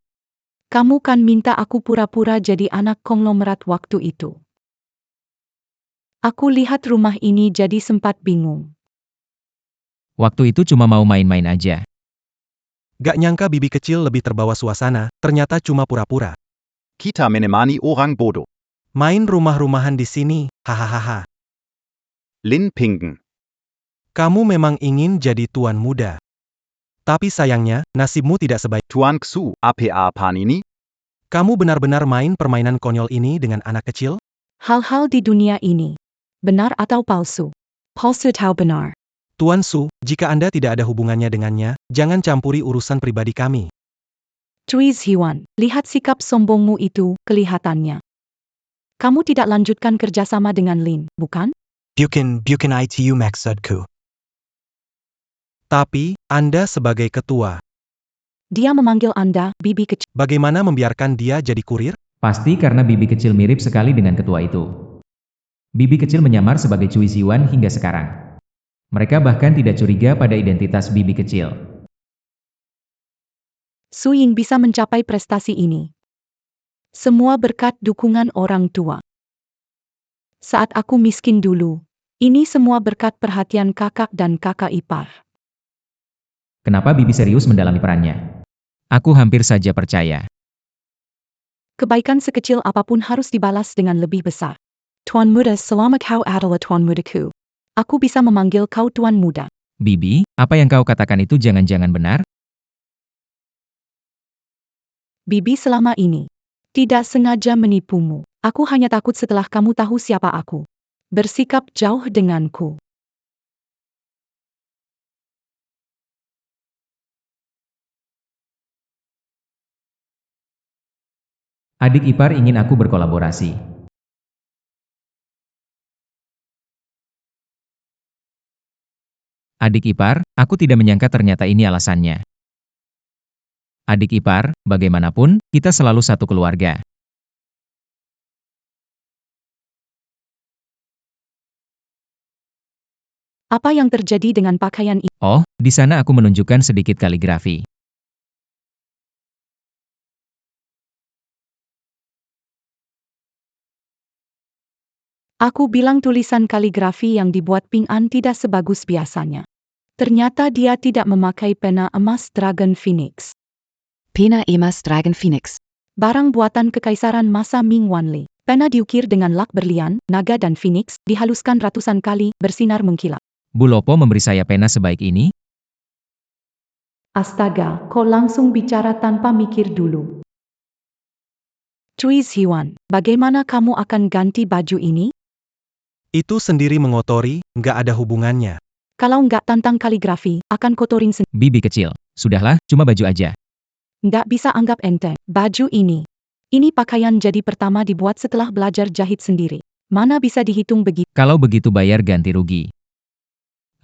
Kamu kan minta aku pura-pura jadi anak konglomerat waktu itu. Aku lihat rumah ini jadi sempat bingung. waktu itu cuma mau main-main aja. Gak nyangka bibi kecil lebih terbawa suasana, ternyata cuma pura-pura. Kita menemani orang bodoh. Main rumah-rumahan di sini, hahaha. Lin Ping'an. Kamu memang ingin jadi tuan muda. Tapi sayangnya, nasibmu tidak sebaik. Tuan Xu, apa ini? Kamu benar-benar main permainan konyol ini dengan anak kecil? Hal-hal di dunia ini. Benar atau palsu? Palsu atau benar? Tuan Su, jika Anda tidak ada hubungannya dengannya, jangan campuri urusan pribadi kami. Cui Ziwan, lihat sikap sombongmu itu, kelihatannya. Kamu tidak lanjutkan kerjasama dengan Lin, bukan? Bukan itu maksudku. Tapi, Anda sebagai ketua, Dia memanggil Anda, bibi kecil. bagaimana membiarkan dia jadi kurir? Pasti karena bibi kecil mirip sekali dengan ketua itu. Bibi kecil menyamar sebagai Cui Ziwan hingga sekarang. Mereka bahkan tidak curiga pada identitas bibi kecil. Su Ying bisa mencapai prestasi ini. Semua berkat dukungan orang tua. Saat aku miskin dulu, ini semua berkat perhatian kakak dan kakak ipar. Kenapa bibi serius mendalami perannya? Aku hampir saja percaya. Kebaikan sekecil apapun harus dibalas dengan lebih besar. Tuan muda, selama kau adalah tuan mudaku, aku bisa memanggil kau tuan muda. Bibi, apa yang kau katakan itu jangan-jangan benar? Bibi selama ini tidak sengaja menipumu. Aku hanya takut setelah kamu tahu siapa aku. Bersikap jauh denganku. Adik ipar ingin aku berkolaborasi. Adik ipar, aku tidak menyangka ternyata ini alasannya. Adik ipar, bagaimanapun, kita selalu satu keluarga. Apa yang terjadi dengan pakaian ini? Oh, di sana aku menunjukkan sedikit kaligrafi. Aku bilang tulisan kaligrafi yang dibuat Ping An tidak sebagus biasanya. Ternyata dia tidak memakai pena emas Dragon Phoenix. Pena emas Dragon Phoenix. Barang buatan kekaisaran masa Ming Wanli. Pena diukir dengan lak berlian, naga dan phoenix, dihaluskan ratusan kali, bersinar mengkilap. Bu Lopo memberi saya pena sebaik ini? Astaga, kau langsung bicara tanpa mikir dulu. Cui Ziwan, bagaimana kamu akan ganti baju ini? Itu sendiri mengotori, nggak ada hubungannya. Kalau nggak tantang kaligrafi, akan kotorin sendiri. Bibi kecil, sudahlah, cuma baju aja. Nggak bisa anggap enteng. Baju ini. Ini pakaian jadi pertama dibuat setelah belajar jahit sendiri. Mana bisa dihitung begitu? Kalau begitu bayar ganti rugi.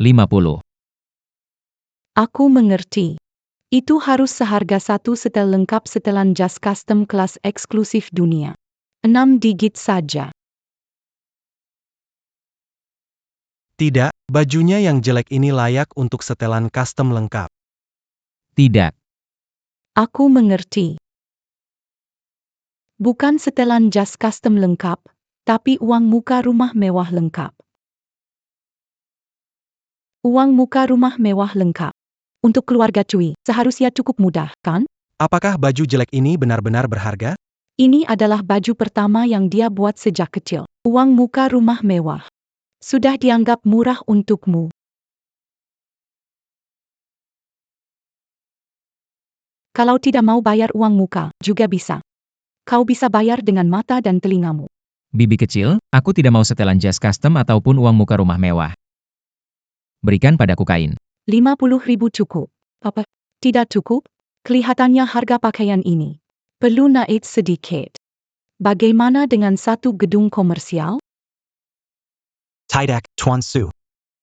50. Aku mengerti. Itu harus seharga satu setel lengkap setelan jas custom kelas eksklusif dunia. 6 digit saja. Tidak, bajunya yang jelek ini layak untuk setelan custom lengkap. Tidak. Aku mengerti. Bukan setelan jas custom lengkap, tapi uang muka rumah mewah lengkap. Uang muka rumah mewah lengkap. Untuk keluarga Cui, seharusnya cukup mudah, kan? Apakah baju jelek ini benar-benar berharga? Ini adalah baju pertama yang dia buat sejak kecil. Uang muka rumah mewah. Sudah dianggap murah untukmu. Kalau tidak mau bayar uang muka, juga bisa. Kau bisa bayar dengan mata dan telingamu. Bibi kecil, aku tidak mau setelan jas custom ataupun uang muka rumah mewah. Berikan padaku kain. 50.000 cukup. Apa? Tidak cukup? Kelihatannya harga pakaian ini perlu naik sedikit. Bagaimana dengan satu gedung komersial? Tidak, Tuan Su.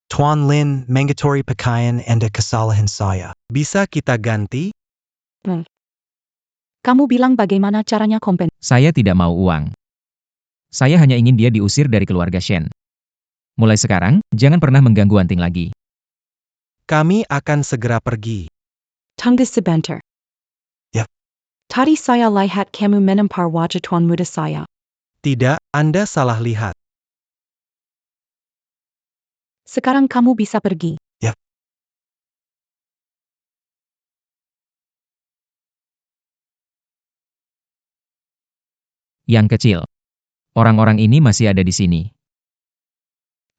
Tuan Lin, Mangatori Pakaian and a Kesalahan saya. Bisa kita ganti? Kamu bilang bagaimana caranya kompensasi? Saya tidak mau uang. Saya hanya ingin dia diusir dari keluarga Shen. Mulai sekarang, jangan pernah mengganggu Anting lagi. Kami akan segera pergi. Tunggu sebentar. Ya. Tadi saya lihat kamu menempar wajah tuan muda saya. Tidak, Anda salah lihat. Sekarang kamu bisa pergi. Ya. Yang kecil. Orang-orang ini masih ada di sini.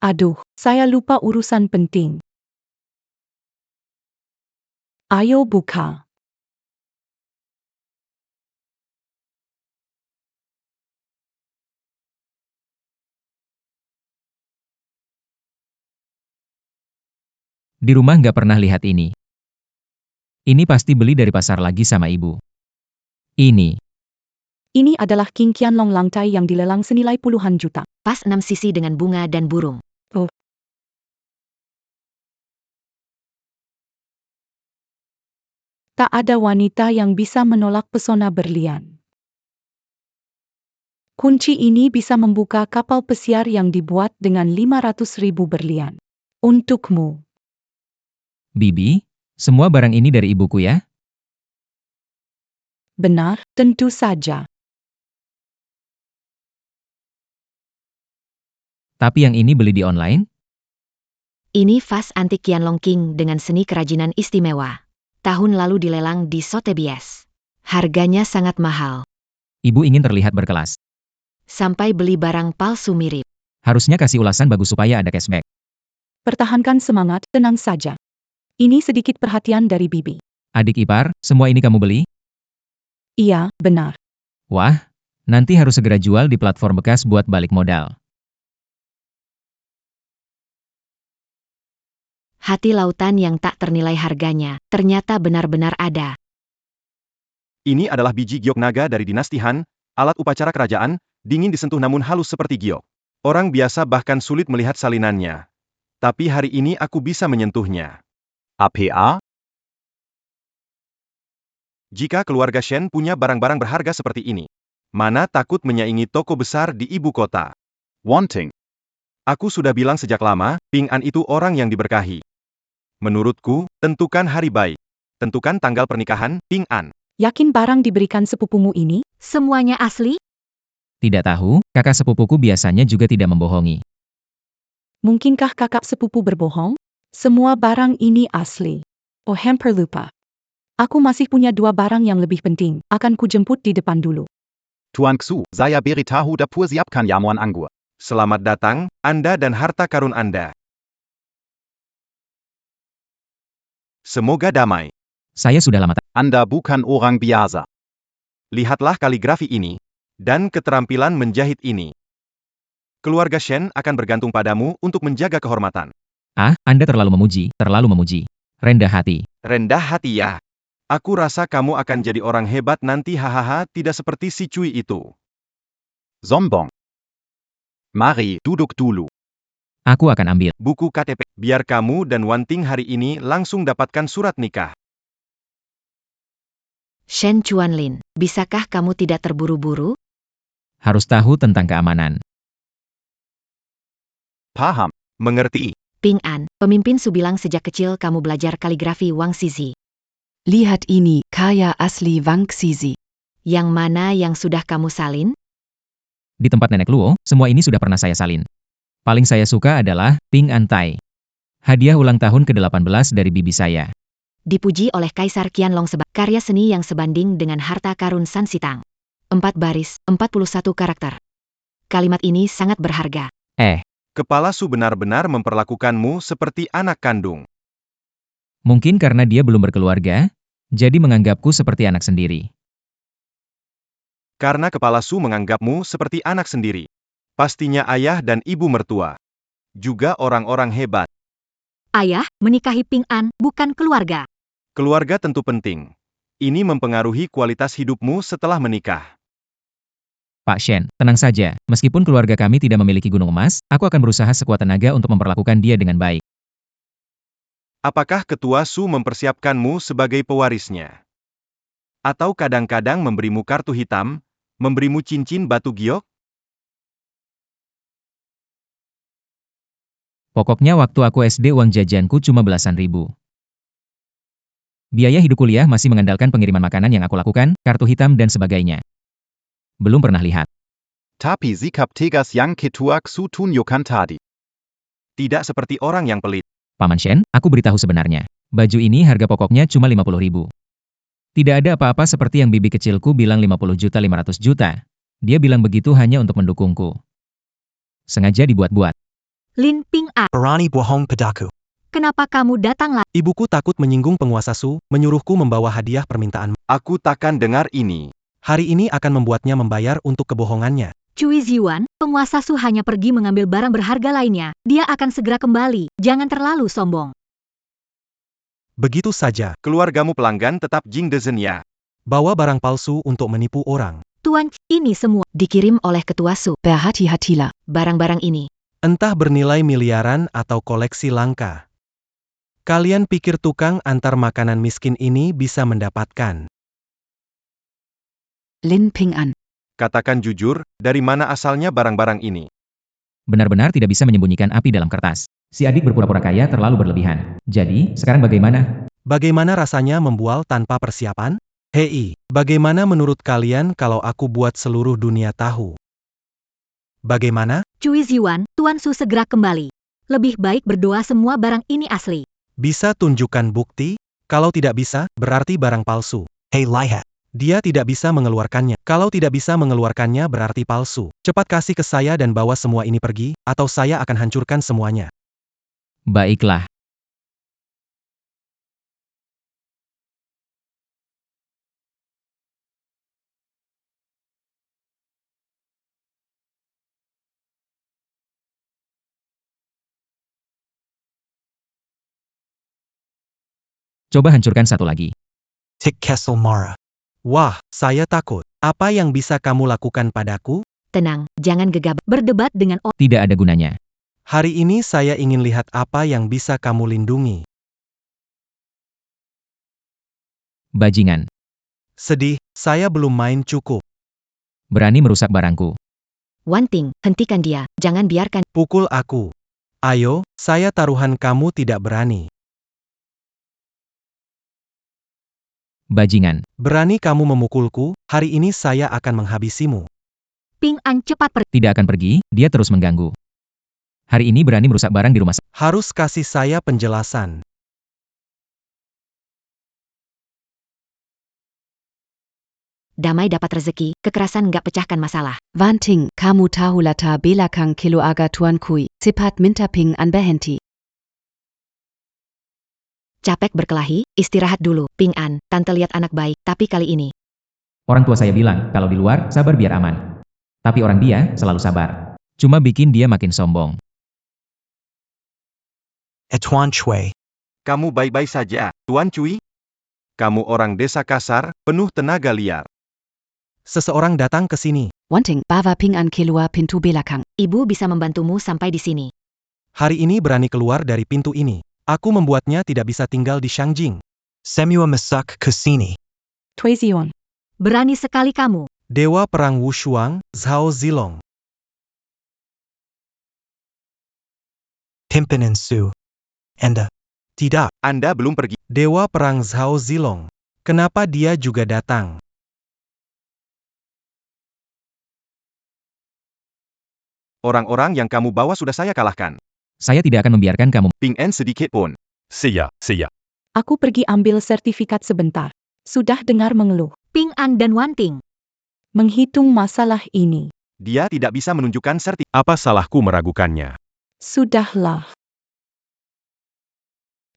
Aduh, saya lupa urusan penting. Ayo buka. Di rumah nggak pernah lihat ini. Ini pasti beli dari pasar lagi sama ibu. Ini. Ini adalah King Qianlong lantai yang dilelang senilai puluhan juta. Pas 6 sisi dengan bunga dan burung. Tak ada wanita yang bisa menolak pesona berlian. Kunci ini bisa membuka kapal pesiar yang dibuat dengan 500.000 berlian. Untukmu. Bibi, semua barang ini dari ibuku ya? Benar, tentu saja. Tapi yang ini beli di online? Ini vas antik Qianlong King dengan seni kerajinan istimewa. Tahun lalu dilelang di Sotheby's. Harganya sangat mahal. Ibu ingin terlihat berkelas. Sampai beli barang palsu mirip. Harusnya kasih ulasan bagus supaya ada cashback. Pertahankan semangat, tenang saja. Ini sedikit perhatian dari Bibi. Adik ipar, semua ini kamu beli? Iya, benar. Wah, nanti harus segera jual di platform bekas buat balik modal. Hati lautan yang tak ternilai harganya, ternyata benar-benar ada. Ini adalah biji giok naga dari dinasti Han, Alat upacara kerajaan, dingin disentuh namun halus seperti giok. Orang biasa bahkan sulit melihat salinannya. Tapi hari ini aku bisa menyentuhnya. APA? Jika keluarga Shen punya barang-barang berharga seperti ini, mana takut menyaingi toko besar di ibu kota. Wanting. Aku sudah bilang sejak lama, Ping An itu orang yang diberkahi. Menurutku, tentukan hari baik. Tentukan tanggal pernikahan, Ping An. Yakin barang diberikan sepupumu ini? Semuanya asli? Tidak tahu, kakak sepupuku biasanya juga tidak membohongi. Mungkinkah kakak sepupu berbohong? Semua barang ini asli. Oh hampir lupa. Aku masih punya 2 barang yang lebih penting. Akan kujemput di depan dulu. Tuan Xu, saya beritahu dapur siapkan jamuan anggur. Selamat datang, Anda dan harta karun Anda. Semoga damai. Saya sudah lama Anda bukan orang biasa. Lihatlah kaligrafi ini, dan keterampilan menjahit ini. Keluarga Shen akan bergantung padamu untuk menjaga kehormatan. Anda terlalu memuji, terlalu memuji. Rendah hati. Rendah hati ya. Aku rasa kamu akan jadi orang hebat nanti hahaha, tidak seperti si Cui itu. Sombong. Mari, duduk dulu. Aku akan ambil. Buku KTP, biar kamu dan Wanting hari ini langsung dapatkan surat nikah. Shen Chuanlin, bisakah kamu tidak terburu-buru? Harus tahu tentang keamanan. Paham. Mengerti. Ping An, pemimpin Su bilang sejak kecil kamu belajar kaligrafi Wang Zizi. Lihat ini, karya asli Wang Zizi. Yang mana yang sudah kamu salin? Di tempat nenek Luo, semua ini sudah pernah saya salin. Paling saya suka adalah Ping An Tai. Hadiah ulang tahun ke-18 dari bibi saya. Dipuji oleh Kaisar Qianlong karya seni yang sebanding dengan harta karun San Sitang. 4 baris, 41 karakter. Kalimat ini sangat berharga. Kepala Su benar-benar memperlakukanmu seperti anak kandung. Mungkin karena dia belum berkeluarga, jadi menganggapku seperti anak sendiri. Karena kepala Su menganggapmu seperti anak sendiri. Pastinya ayah dan ibu mertua. Juga orang-orang hebat. Ayah, menikahi Ping An, bukan keluarga. Keluarga tentu penting. Ini mempengaruhi kualitas hidupmu setelah menikah. Pak Shen, tenang saja, meskipun keluarga kami tidak memiliki gunung emas, aku akan berusaha sekuat tenaga untuk memperlakukan dia dengan baik. Apakah ketua Su mempersiapkanmu sebagai pewarisnya? Atau kadang-kadang memberimu kartu hitam, memberimu cincin batu giok? Pokoknya waktu aku SD uang jajanku cuma belasan ribu. Biaya hidup kuliah masih mengandalkan pengiriman makanan yang aku lakukan, kartu hitam dan sebagainya. Belum pernah lihat. Tapi sikap tegas yang ketua Xu tunjukkan tadi. Tidak seperti orang yang pelit. Paman Shen, aku beritahu sebenarnya. Baju ini harga pokoknya cuma 50 ribu. Tidak ada apa-apa seperti yang bibi kecilku bilang 50 juta 500 juta. Dia bilang begitu hanya untuk mendukungku. Sengaja dibuat-buat. Lin Ping An, Barani bohong padaku. kenapa kamu datang lagi? Ibuku takut menyinggung penguasa Su, menyuruhku membawa hadiah permintaan. Aku takkan dengar ini. Hari ini akan membuatnya membayar untuk kebohongannya. Cui Ziwan, penguasa Su hanya pergi mengambil barang berharga lainnya. Dia akan segera kembali. Jangan terlalu sombong. Begitu saja, Keluargamu pelanggan tetap Jing Dezen ya. bawa barang palsu untuk menipu orang. Tuan, ini semua. Dikirim oleh ketua Su. Berhati-hatilah. Barang-barang ini. Entah bernilai miliaran atau koleksi langka. Kalian pikir tukang antar makanan miskin ini bisa mendapatkan? Lin Ping An. Katakan jujur, dari mana asalnya barang-barang ini? Benar-benar tidak bisa menyembunyikan api dalam kertas. Si adik berpura-pura kaya terlalu berlebihan. Jadi, sekarang bagaimana? Bagaimana rasanya membual tanpa persiapan? Hei, bagaimana menurut kalian kalau aku buat seluruh dunia tahu? Bagaimana? Cui Ziwan, Tuan Su segera kembali. Lebih baik berdoa semua barang ini asli. Bisa tunjukkan bukti? Kalau tidak bisa, berarti barang palsu. Hey lihat. Dia tidak bisa mengeluarkannya. Kalau tidak bisa mengeluarkannya berarti palsu. Cepat kasih ke saya dan bawa semua ini pergi, atau saya akan hancurkan semuanya. Baiklah. Coba hancurkan satu lagi. Tik Kessel Mara. Wah, saya takut. Apa yang bisa kamu lakukan padaku? Tenang, jangan gegabah. Berdebat dengan orang. Tidak ada gunanya. Hari ini saya ingin lihat apa yang bisa kamu lindungi. Bajingan. Sedih, saya belum main cukup. Berani merusak barangku. Wanting, hentikan dia. Jangan biarkan. Pukul aku. Ayo, saya taruhan kamu tidak berani. Bajingan. Berani kamu memukulku, hari ini saya akan menghabisimu. Ping An cepat pergi. Tidak akan pergi, dia terus mengganggu. Hari ini berani merusak barang di rumah saya. Harus kasih saya penjelasan. Damai dapat rezeki, kekerasan nggak pecahkan masalah. Wanting, kamu tahu latar belakang keluarga tuankui, cepat minta Ping An berhenti. Capek berkelahi, istirahat dulu. Ping An, tante lihat anak baik, tapi kali ini. Orang tua saya bilang, kalau di luar, sabar biar aman. Tapi orang dia, selalu sabar. Cuma bikin dia makin sombong. Tuan Cui. Kamu baik-baik saja, Tuan Cui? Kamu orang desa kasar, penuh tenaga liar. Seseorang datang ke sini. Wanting, bawa Ping An keluar pintu belakang. Ibu bisa membantumu sampai di sini. Hari ini berani keluar dari pintu ini. Aku membuatnya tidak bisa tinggal di Shangjing. Semua masuk ke sini. Tuizion. Berani sekali kamu. Dewa Perang Wushuang, Zhao Zilong. Pimpinan Su. Anda. Tidak, Anda belum pergi. Dewa Perang Zhao Zilong. Kenapa dia juga datang? Orang-orang yang kamu bawa sudah saya kalahkan. Saya tidak akan membiarkan kamu. Ping An sedikit pun. Siya. Aku pergi ambil sertifikat sebentar. Sudah dengar mengeluh. Ping An dan Wanting. Menghitung masalah ini. Dia tidak bisa menunjukkan sertifikat. Apa salahku meragukannya? Sudahlah.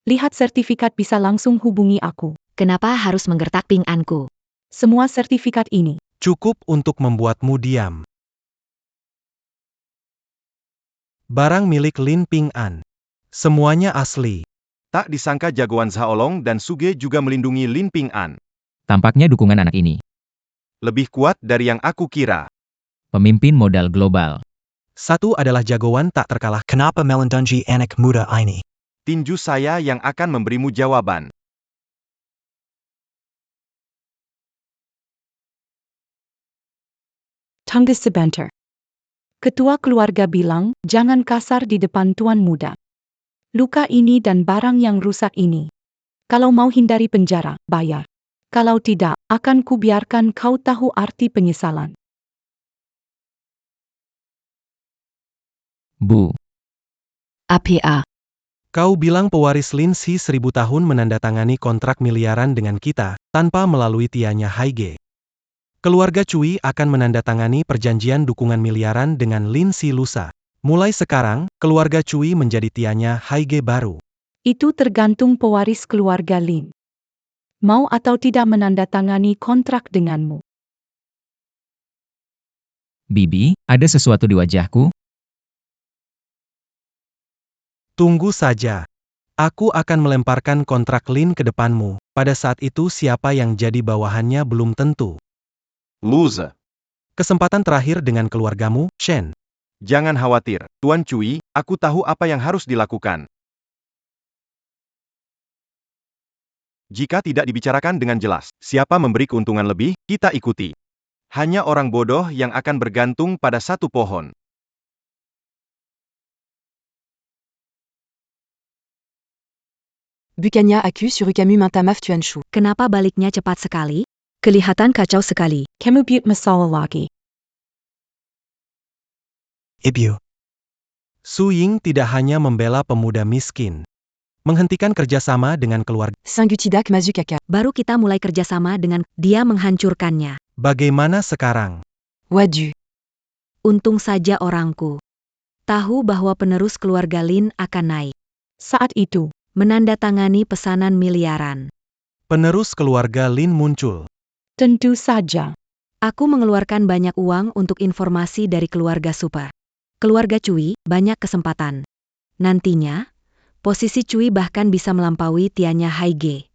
Lihat sertifikat bisa langsung hubungi aku. Kenapa harus menggertak Ping Anku? Semua sertifikat ini. Cukup untuk membuatmu diam. Barang milik Lin Ping An. Semuanya asli. Tak disangka jagoan Zhaolong dan Suge juga melindungi Lin Ping An. Tampaknya dukungan anak ini. Lebih kuat dari yang aku kira. Pemimpin modal global. Satu adalah jagoan tak terkalahkan. Kenapa melindungi anak muda ini? Tinju saya yang akan memberimu jawaban. Tunggu sebentar. Ketua keluarga bilang, jangan kasar di depan tuan muda. Luka ini dan barang yang rusak ini. Kalau mau hindari penjara, bayar. Kalau tidak, akan kubiarkan kau tahu arti penyesalan. Bu. APA. Kau bilang pewaris Lin Si 1000 tahun menandatangani kontrak miliaran dengan kita, tanpa melalui tianya Haige. Keluarga Cui akan menandatangani perjanjian dukungan miliaran dengan Lin Si lusa. Mulai sekarang, keluarga Cui menjadi tianya Haige baru. Itu tergantung pewaris keluarga Lin. Mau atau tidak menandatangani kontrak denganmu. Bibi, ada sesuatu di wajahku? Tunggu saja. Aku akan melemparkan kontrak Lin ke depanmu. Pada saat itu siapa yang jadi bawahannya belum tentu. Loser. Kesempatan terakhir dengan keluargamu, Shen. Jangan khawatir, Tuan Cui, aku tahu apa yang harus dilakukan. Jika tidak dibicarakan dengan jelas, siapa memberi keuntungan lebih, kita ikuti. Hanya orang bodoh yang akan bergantung pada satu pohon. Bukanya accuse sur Ukamu Mintamaf Tuanshu. Kenapa baliknya cepat sekali? Kelihatan kacau sekali. Kamu buat masalah lagi. Ibu. Su Ying tidak hanya membela pemuda miskin. Menghentikan kerjasama dengan keluarga. Singutidak Mazukaka. Baru kita mulai kerjasama dengan dia menghancurkannya. Bagaimana sekarang? Wadu. Untung saja orangku tahu bahwa penerus keluarga Lin akan naik. Saat itu, Menandatangani pesanan miliaran. Penerus keluarga Lin muncul. tentu saja. Aku mengeluarkan banyak uang untuk informasi dari keluarga super. Keluarga Cui, banyak kesempatan. Nantinya, posisi Cui bahkan bisa melampaui tianya Haige.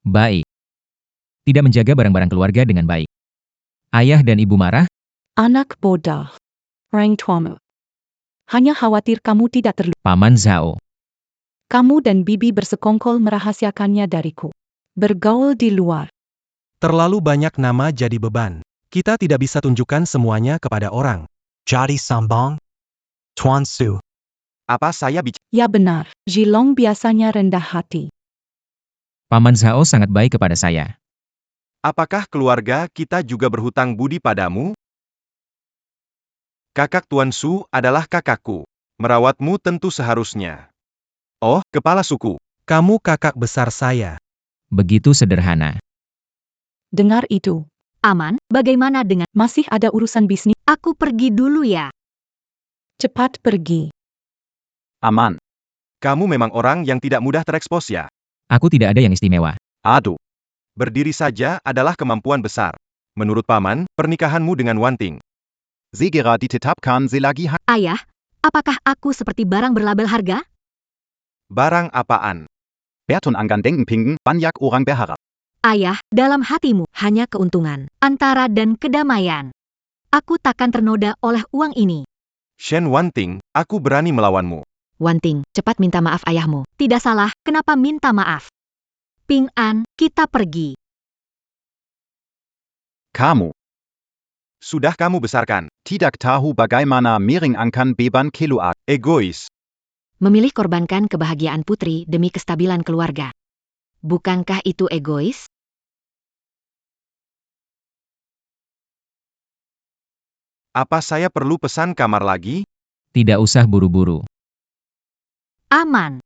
Baik. Tidak menjaga barang-barang keluarga dengan baik. Ayah dan ibu marah? Anak bodoh. Orang tuamu hanya khawatir kamu tidak terluka. Paman Zhao. Kamu dan bibi bersekongkol merahasiakannya dariku. Bergaul di luar. Terlalu banyak nama jadi beban. Kita tidak bisa tunjukkan semuanya kepada orang. Jadi Sambong? Tuan Su. Apa saya bicara? Ya benar, Jilong biasanya rendah hati. Paman Zhao sangat baik kepada saya. Apakah keluarga kita juga berhutang budi padamu? Kakak Tuan Su adalah kakakku. Merawatmu tentu seharusnya. Oh, kepala suku. Kamu kakak besar saya. Begitu sederhana. Dengar itu. Aman, bagaimana dengan... Masih ada urusan bisnis? Aku pergi dulu ya. Cepat pergi. Aman. Kamu memang orang yang tidak mudah terekspos ya. Aku tidak ada yang istimewa. Aduh. Berdiri saja adalah kemampuan besar. Menurut Paman, pernikahanmu dengan Wanting. Segera ditetapkan selagi Ayah, apakah aku seperti barang berlabel harga? Barang apaan? Berton anggan denken pingen, banyak orang berharap. Ayah, dalam hatimu, Hanya keuntungan. antara dan kedamaian. Aku takkan ternoda oleh uang ini. Shen Wanting, aku berani melawanmu. Wanting, cepat minta maaf ayahmu. Tidak salah, kenapa minta maaf? Ping An, kita pergi. Kamu. Sudah kamu besarkan. Tidak tahu bagaimana meringankan beban keluarga. Egois. Memilih korbankan kebahagiaan putri demi kestabilan keluarga. Bukankah itu egois? Apa saya perlu pesan kamar lagi? Tidak usah buru-buru. Aman.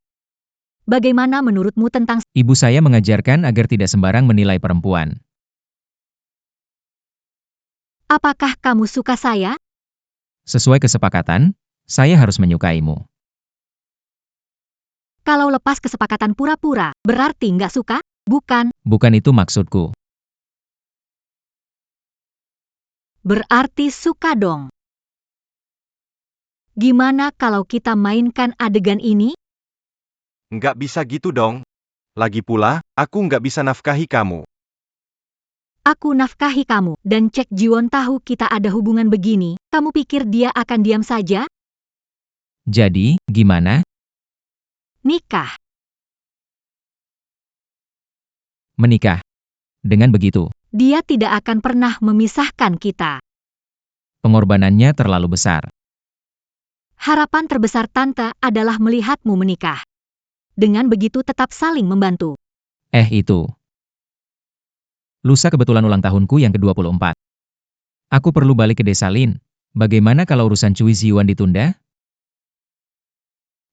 Bagaimana menurutmu tentang... Ibu saya mengajarkan agar tidak sembarang menilai perempuan. Apakah kamu suka saya? Sesuai kesepakatan, saya harus menyukaimu. Kalau lepas kesepakatan pura-pura, berarti nggak suka? Bukan, Bukan itu maksudku. berarti suka dong. Gimana kalau kita mainkan adegan ini? Nggak bisa gitu dong. Lagi pula, aku nggak bisa nafkahi kamu. Aku nafkahi kamu, dan Cek Jiwon tahu kita ada hubungan begini, kamu pikir dia akan diam saja? Jadi, gimana? Nikah. Menikah. Dengan begitu, Dia tidak akan pernah memisahkan kita. pengorbanannya terlalu besar. Harapan terbesar Tante adalah melihatmu menikah. Dengan begitu tetap saling membantu. Itu. Lusa kebetulan ulang tahunku yang ke-24. Aku perlu balik ke desa Lin. Bagaimana kalau urusan Cui Ziwan ditunda?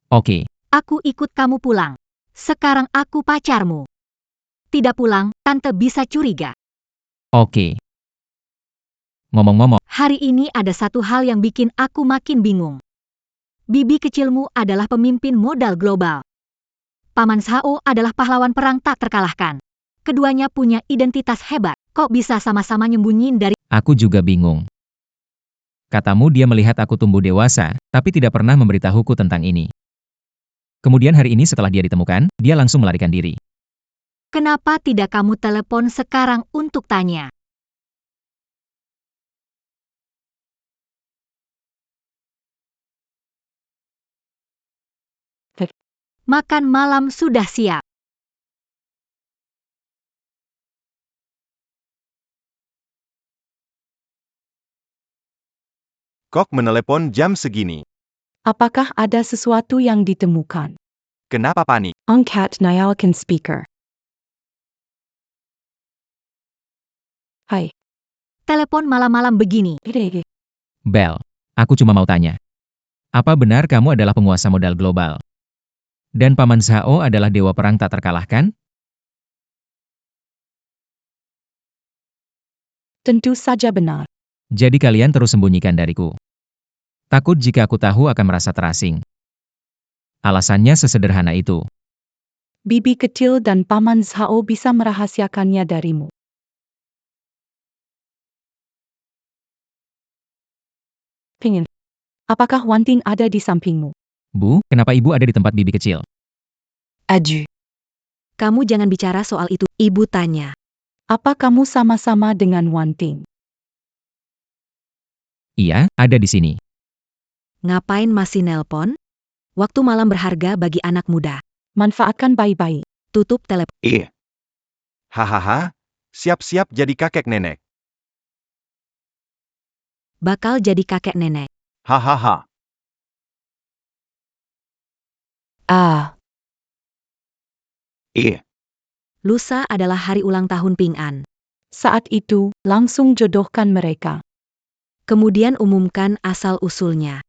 Oke, Aku ikut kamu pulang. Sekarang aku pacarmu. Tidak pulang, Tante bisa curiga. oke. Ngomong-ngomong, Hari ini ada satu hal yang bikin aku makin bingung. Bibi kecilmu adalah pemimpin modal global. Paman Zhao adalah pahlawan perang tak terkalahkan. Keduanya punya identitas hebat. Kok bisa sama-sama nyembunyiin dari... aku juga bingung. Katamu dia melihat aku tumbuh dewasa, tapi tidak pernah memberitahuku tentang ini. Kemudian hari ini setelah dia ditemukan, dia langsung melarikan diri. Kenapa tidak kamu telepon sekarang untuk tanya? Makan malam sudah siap. Kok menelepon jam segini? Apakah ada sesuatu yang ditemukan? Kenapa panik? Angkat nyalakan speaker. Hai. Telepon malam-malam begini. Bel, aku cuma mau tanya. Apa benar kamu adalah penguasa modal global? Dan Paman Zhao adalah dewa perang tak terkalahkan? Tentu saja benar. Jadi kalian terus sembunyikan dariku. Takut jika aku tahu akan merasa terasing. Alasannya sesederhana itu. Bibi kecil dan Paman Zhao bisa merahasiakannya darimu. Pingin. Apakah Wanting ada di sampingmu? Bu, kenapa ibu ada di tempat bibi kecil? Adieu. Kamu jangan bicara soal itu, ibu tanya. Apa kamu sama-sama dengan Wanting? Iya, ada di sini. Ngapain masih nelpon? Waktu malam berharga bagi anak muda. Manfaatkan baik-baik. Tutup telepon. Hahaha, siap-siap jadi kakek nenek. Bakal jadi kakek nenek. Hahaha. Ah, Lusa adalah hari ulang tahun Ping An. Saat itu, langsung jodohkan mereka. Kemudian umumkan asal-usulnya.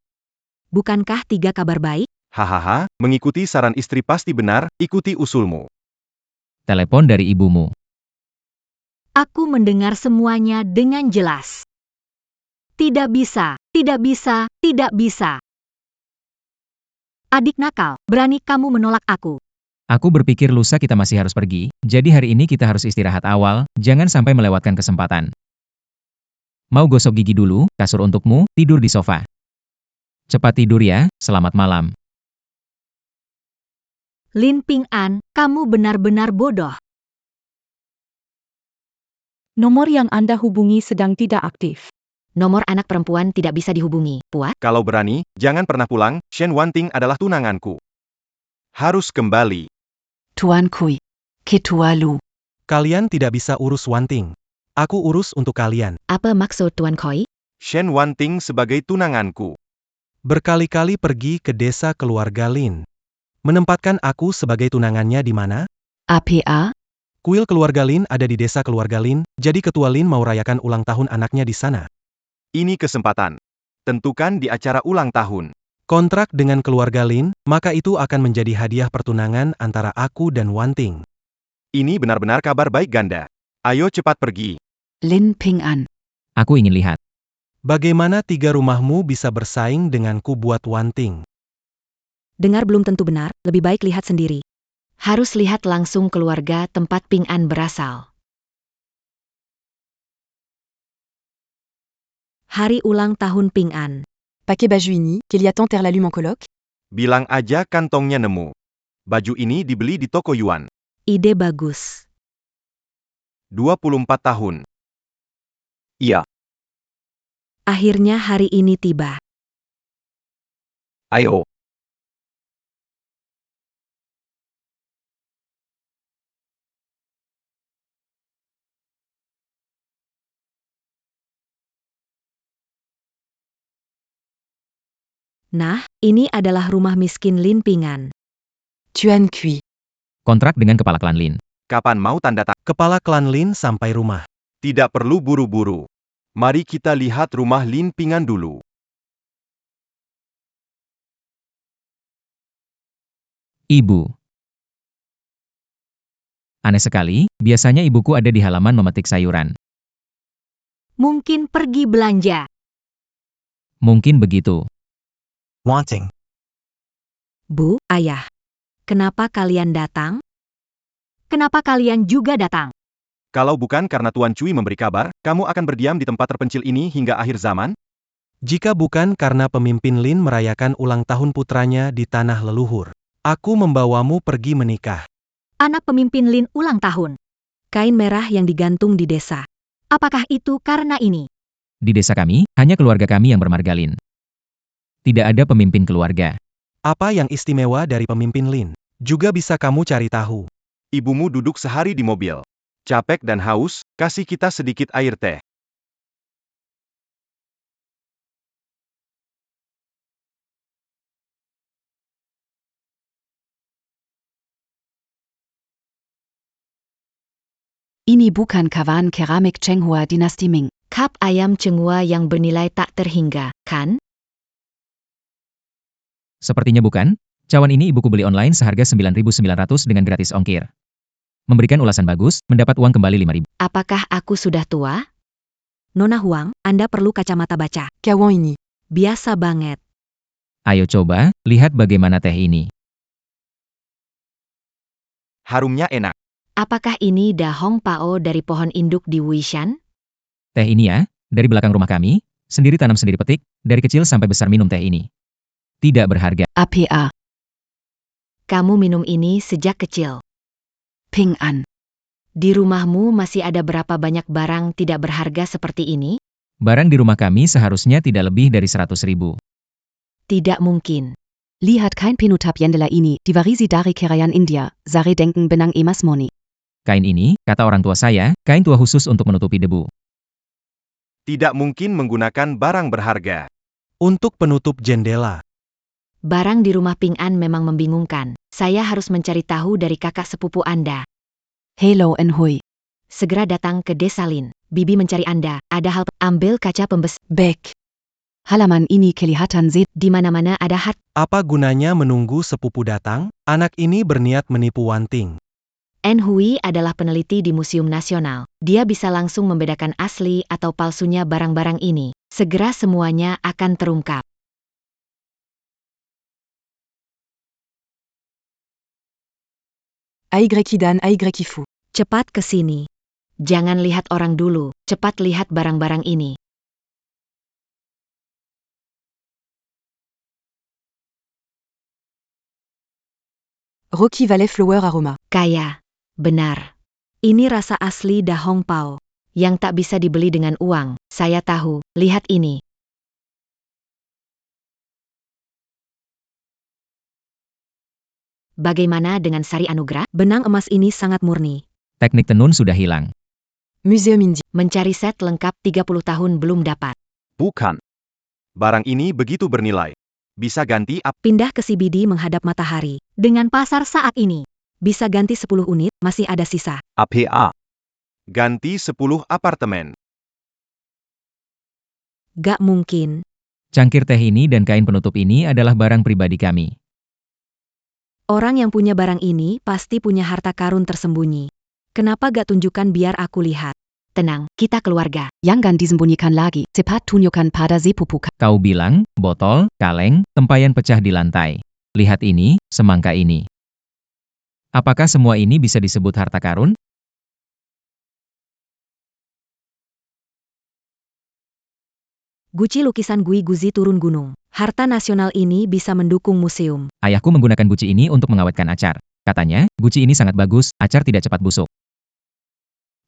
Bukankah 3 kabar baik? Hahaha, mengikuti saran istri pasti benar, ikuti usulmu. Telepon dari ibumu. Aku mendengar semuanya dengan jelas. Tidak bisa, tidak bisa, tidak bisa. Adik nakal, berani kamu menolak aku. Aku berpikir lusa kita masih harus pergi, jadi hari ini kita harus istirahat awal, jangan sampai melewatkan kesempatan. Mau gosok gigi dulu, kasur untukmu, tidur di sofa. Cepat tidur ya, selamat malam. Lin Ping An, kamu benar-benar bodoh. Nomor yang Anda hubungi sedang tidak aktif. Nomor anak perempuan tidak bisa dihubungi. Puas? Kalau berani, jangan pernah pulang, Shen Wanting adalah tunanganku. Harus kembali. Tuan Kui. Ketua Lu. Kalian tidak bisa urus Wanting. Aku urus untuk kalian. Apa maksud Tuan Koi? Shen Wanting sebagai tunanganku. Berkali-kali pergi ke desa keluarga Lin. Menempatkan aku sebagai tunangannya di mana? APA. Kuil keluarga Lin ada di desa keluarga Lin, jadi ketua Lin mau rayakan ulang tahun anaknya di sana. Ini kesempatan. Tentukan di acara ulang tahun. Kontrak dengan keluarga Lin, maka itu akan menjadi hadiah pertunangan antara aku dan Wanting. Ini benar-benar kabar baik ganda. Ayo cepat pergi. Lin Ping An. Aku ingin lihat. Bagaimana 3 rumahmu bisa bersaing denganku buat Wanting? Dengar belum tentu benar, lebih baik lihat sendiri. Harus lihat langsung keluarga tempat Ping An berasal. Hari ulang tahun Ping An. Paquet baju ini, qu'il y a tant terlalum en coloc? Bilang aja kantongnya nemu. Baju ini dibeli di toko Yuan. Ide bagus. 24 tahun. Iya. Akhirnya hari ini tiba. Ayo. Nah, ini adalah rumah miskin Lin Ping An. Tuan Kui. Kontrak dengan kepala klan Lin. Kapan mau tanda tangan? Kepala klan Lin sampai rumah. Tidak perlu buru-buru. Mari kita lihat rumah Lin Pingan dulu. Ibu. Aneh sekali, biasanya ibuku ada di halaman memetik sayuran. Mungkin pergi belanja. Mungkin begitu. Wanting. Bu, ayah. Kenapa kalian datang? Kenapa kalian juga datang? Kalau bukan karena Tuan Cui memberi kabar, kamu akan berdiam di tempat terpencil ini hingga akhir zaman? Jika bukan karena pemimpin Lin merayakan ulang tahun putranya di tanah leluhur, aku membawamu pergi menikah. Anak pemimpin Lin ulang tahun. Kain merah yang digantung di desa. Apakah itu karena ini? Di desa kami, hanya keluarga kami yang bermarga Lin. Tidak ada pemimpin keluarga. Apa yang istimewa dari pemimpin Lin? Juga bisa kamu cari tahu. Ibumu duduk sehari di mobil. Capek dan haus, kasih kita sedikit air teh. Ini bukan kawan keramik Chenghua dinasti Ming. Kap ayam Chenghua yang bernilai tak terhingga, kan? Sepertinya bukan. Cawan ini ibuku beli online seharga 9.900 dengan gratis ongkir. Memberikan ulasan bagus, mendapat uang kembali 5.000. Apakah aku sudah tua? Nona Huang, Anda perlu kacamata baca. Kawan ini. Biasa banget. Ayo coba, lihat bagaimana teh ini. Harumnya enak. Apakah ini dahong pao dari pohon induk di Wuishan? Teh ini ya, dari belakang rumah kami, sendiri tanam sendiri petik, dari kecil sampai besar minum teh ini. Tidak berharga. APA. Kamu minum ini sejak kecil. Ping An. Di rumahmu masih ada berapa banyak barang tidak berharga seperti ini? Barang di rumah kami seharusnya tidak lebih dari 100.000. Tidak mungkin. Lihat kain penutup jendela ini, diwarisi dari kekayaan India, Zare denken benang emas murni. Kain ini, kata orang tua saya, kain tua khusus untuk menutupi debu. Tidak mungkin menggunakan barang berharga. Untuk penutup jendela. Barang di rumah Ping An memang membingungkan. Saya harus mencari tahu dari kakak sepupu Anda. Hello en Hui. Segera datang ke Desa Lin. Bibi mencari Anda. Ada hal, ambil kaca pembesar. Back. Halaman ini kelihatan Z. Di mana-mana ada hat. Apa gunanya menunggu sepupu datang? Anak ini berniat menipu Wanting. En Hui adalah peneliti di Museum Nasional. Dia bisa langsung membedakan asli atau palsunya barang-barang ini. Segera semuanya akan terungkap. Aigrekidan Aigrekifu. Cepat ke sini. Jangan lihat orang dulu, cepat lihat barang-barang ini. Rocky Valley Flower Aroma. Kaya. Benar. Ini rasa asli Da Hong Pao. Yang tak bisa dibeli dengan uang. Saya tahu, lihat ini. Bagaimana dengan Sari Anugrah? Benang emas ini sangat murni. Teknik tenun sudah hilang. Museum India. Mencari set lengkap 30 tahun belum dapat. Bukan. Barang ini begitu bernilai. Bisa ganti Pindah ke CBD menghadap matahari. Dengan pasar saat ini, Bisa ganti 10 unit, masih ada sisa. APA. ganti 10 apartemen. Gak mungkin. Cangkir teh ini dan kain penutup ini adalah barang pribadi kami. Orang yang punya barang ini pasti punya harta karun tersembunyi. Kenapa gak tunjukkan biar aku lihat? Tenang, kita keluarga. Jangan disembunyikan lagi. Cepat tunjukkan pada Zepupuka. Kau bilang, botol, kaleng, tempayan pecah di lantai. Lihat ini, semangka ini. Apakah semua ini bisa disebut harta karun? Guci lukisan Gui Guzi turun gunung. Harta nasional ini bisa mendukung museum. Ayahku menggunakan guci ini untuk mengawetkan acar. Katanya, guci ini sangat bagus, acar tidak cepat busuk.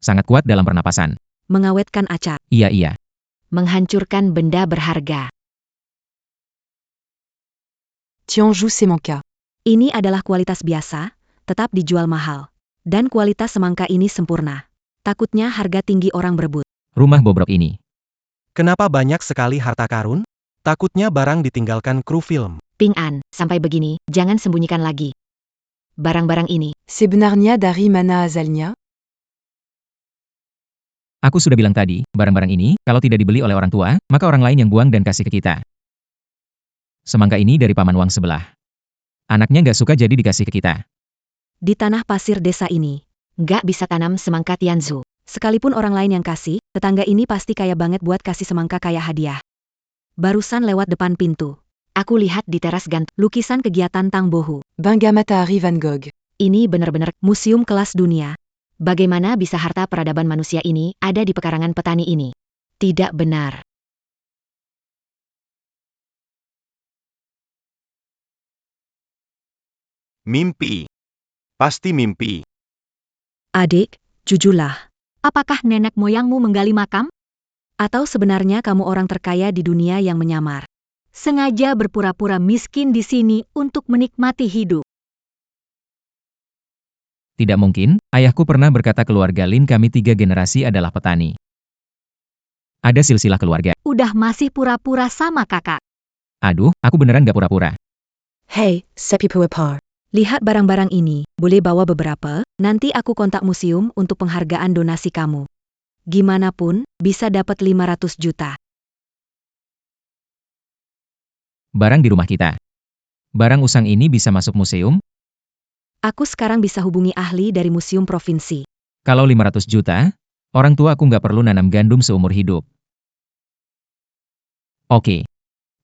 Sangat kuat dalam pernapasan. Mengawetkan acar. Iya. Menghancurkan benda berharga. Tianju Semangka. Ini adalah kualitas biasa, tetap dijual mahal. Dan kualitas semangka ini sempurna. Takutnya harga tinggi orang berebut. Rumah bobrok ini. Kenapa banyak sekali harta karun? Takutnya barang ditinggalkan kru film. Ping An, sampai begini, jangan sembunyikan lagi. Barang-barang ini, Sebenarnya dari mana asalnya? Aku sudah bilang tadi, barang-barang ini, kalau tidak dibeli oleh orang tua, maka orang lain yang buang dan kasih ke kita. Semangka ini dari paman Wang sebelah. Anaknya nggak suka jadi dikasih ke kita. di tanah pasir desa ini, nggak bisa tanam semangka Tianzu. Sekalipun orang lain yang kasih, tetangga ini pasti kaya banget buat kasih semangka kayak hadiah. Barusan lewat depan pintu. Aku lihat di teras gantung lukisan kegiatan Tang Bohu. Bangamatahari Van Gogh. Ini benar-benar museum kelas dunia. Bagaimana bisa harta peradaban manusia ini ada di pekarangan petani ini? Tidak benar. Mimpi. Pasti mimpi. Adik, jujurlah. apakah nenek moyangmu menggali makam? Atau sebenarnya kamu orang terkaya di dunia yang menyamar? Sengaja berpura-pura miskin di sini untuk menikmati hidup. Tidak mungkin, ayahku pernah berkata keluarga Lin kami 3 generasi adalah petani. Ada silsilah keluarga. Udah masih pura-pura sama kakak. Aduh, aku beneran gak pura-pura. Hey, Sepipuapar. Lihat barang-barang ini, boleh bawa beberapa, nanti aku kontak museum untuk penghargaan donasi kamu. Gimana pun, bisa dapat 500 juta. Barang di rumah kita. Barang usang ini bisa masuk museum? Aku sekarang bisa hubungi ahli dari museum provinsi. Kalau 500 juta, orang tua aku nggak perlu nanam gandum seumur hidup. Oke.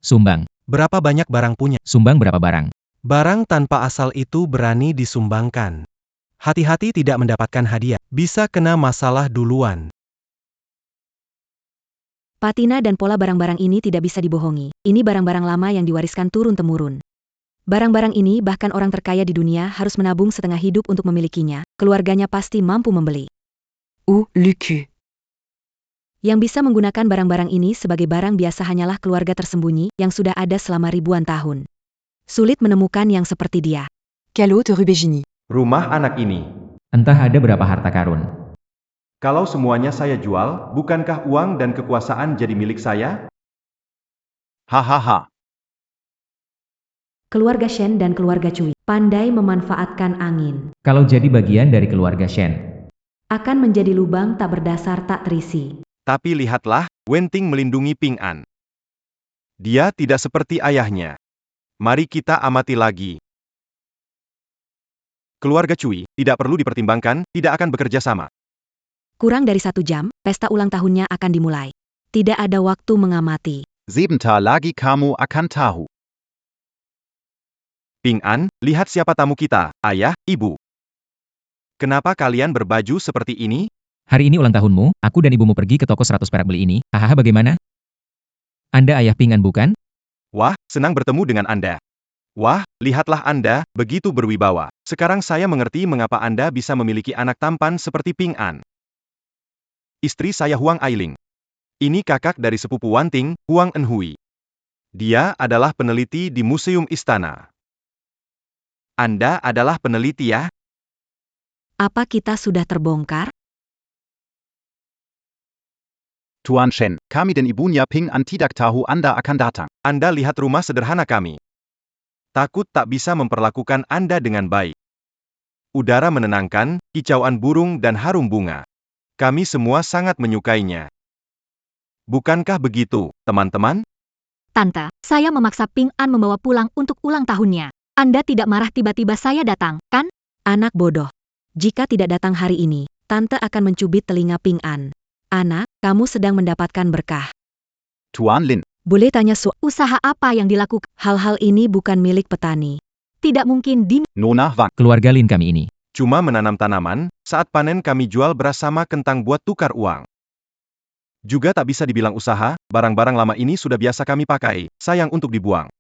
Sumbang. Berapa banyak barang punya? Sumbang berapa barang? Barang tanpa asal itu berani disumbangkan. Hati-hati tidak mendapatkan hadiah, bisa kena masalah duluan. Patina dan pola barang-barang ini tidak bisa dibohongi. Ini barang-barang lama yang diwariskan turun-temurun. Barang-barang ini bahkan orang terkaya di dunia harus menabung setengah hidup untuk memilikinya. Keluarganya pasti mampu membeli. Ou Lucu. Yang bisa menggunakan barang-barang ini sebagai barang biasa hanyalah keluarga tersembunyi yang sudah ada selama ribuan tahun. Sulit menemukan yang seperti dia. Callot Rubégini. Rumah anak ini. Entah ada berapa harta karun. Kalau semuanya saya jual, bukankah uang dan kekuasaan jadi milik saya? Hahaha. Keluarga Shen dan keluarga Cui pandai memanfaatkan angin. Kalau jadi bagian dari keluarga Shen, Akan menjadi lubang tak berdasar tak terisi. Tapi lihatlah, Wenting melindungi Ping An. Dia tidak seperti ayahnya. Mari kita amati lagi. Keluarga Cui, tidak perlu dipertimbangkan, tidak akan bekerja sama. Kurang dari 1 jam, pesta ulang tahunnya akan dimulai. Tidak ada waktu mengamati. Sebentar lagi kamu akan tahu. Ping An, lihat siapa tamu kita, ayah, ibu. Kenapa kalian berbaju seperti ini? hari ini ulang tahunmu, aku dan ibumu pergi ke toko 100 perak beli ini, hahaha bagaimana? Anda ayah Ping An bukan? Wah, senang bertemu dengan Anda. Wah, lihatlah Anda, begitu berwibawa. Sekarang saya mengerti mengapa Anda bisa memiliki anak tampan seperti Ping An. Istri saya Huang Ailing. Ini kakak dari sepupu Wanting, Huang Enhui. Dia adalah peneliti di Museum Istana. Anda adalah peneliti ya? Apa kita sudah terbongkar? Tuan Shen, kami dan ibunya Ping An tidak tahu Anda akan datang. Anda lihat rumah sederhana kami. Takut tak bisa memperlakukan Anda dengan baik. Udara menenangkan, kicauan burung dan harum bunga. Kami semua sangat menyukainya. Bukankah begitu, teman-teman? Tante, saya memaksa Ping An membawa pulang untuk ulang tahunnya. Anda tidak marah tiba-tiba saya datang, kan? Anak bodoh. Jika tidak datang hari ini, Tante akan mencubit telinga Ping An. Anak, kamu sedang mendapatkan berkah. Tuan Lin, Boleh tanya Usaha apa yang dilakukan? hal-hal ini bukan milik petani. Tidak mungkin di Nona Wang. Keluarga Lin kami ini. Cuma menanam tanaman, saat panen kami jual beras sama kentang buat tukar uang. Juga tak bisa dibilang usaha, barang-barang lama ini sudah biasa kami pakai, sayang untuk dibuang.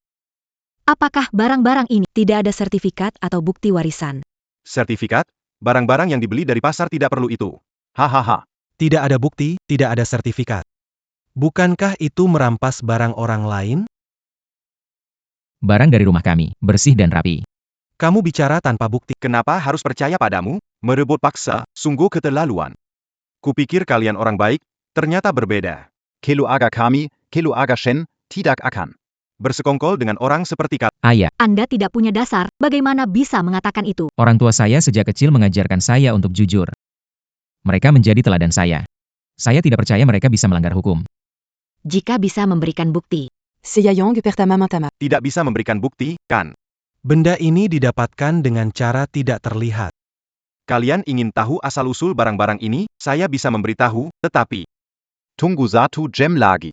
Apakah barang-barang ini Tidak ada sertifikat atau bukti warisan. Sertifikat? Barang-barang yang dibeli dari pasar tidak perlu itu. Hahaha. Tidak ada bukti, tidak ada sertifikat. Bukankah itu merampas barang orang lain? Barang dari rumah kami, bersih dan rapi. Kamu bicara tanpa bukti. Kenapa harus percaya padamu? Merebut paksa, sungguh keterlaluan. Kupikir kalian orang baik, ternyata berbeda. Keluarga kami, keluarga Shen, tidak akan Bersekongkol dengan orang seperti kalian. Ayah, Anda tidak punya dasar, bagaimana bisa mengatakan itu? orang tua saya sejak kecil mengajarkan saya untuk jujur. Mereka menjadi teladan saya. Saya tidak percaya mereka bisa melanggar hukum. Jika bisa memberikan bukti. Seyayang pertama mantama. Tidak bisa memberikan bukti, kan? Benda ini didapatkan dengan cara tidak terlihat. Kalian ingin tahu asal-usul barang-barang ini? Saya bisa memberitahu, tetapi Tunggu 1 jam lagi.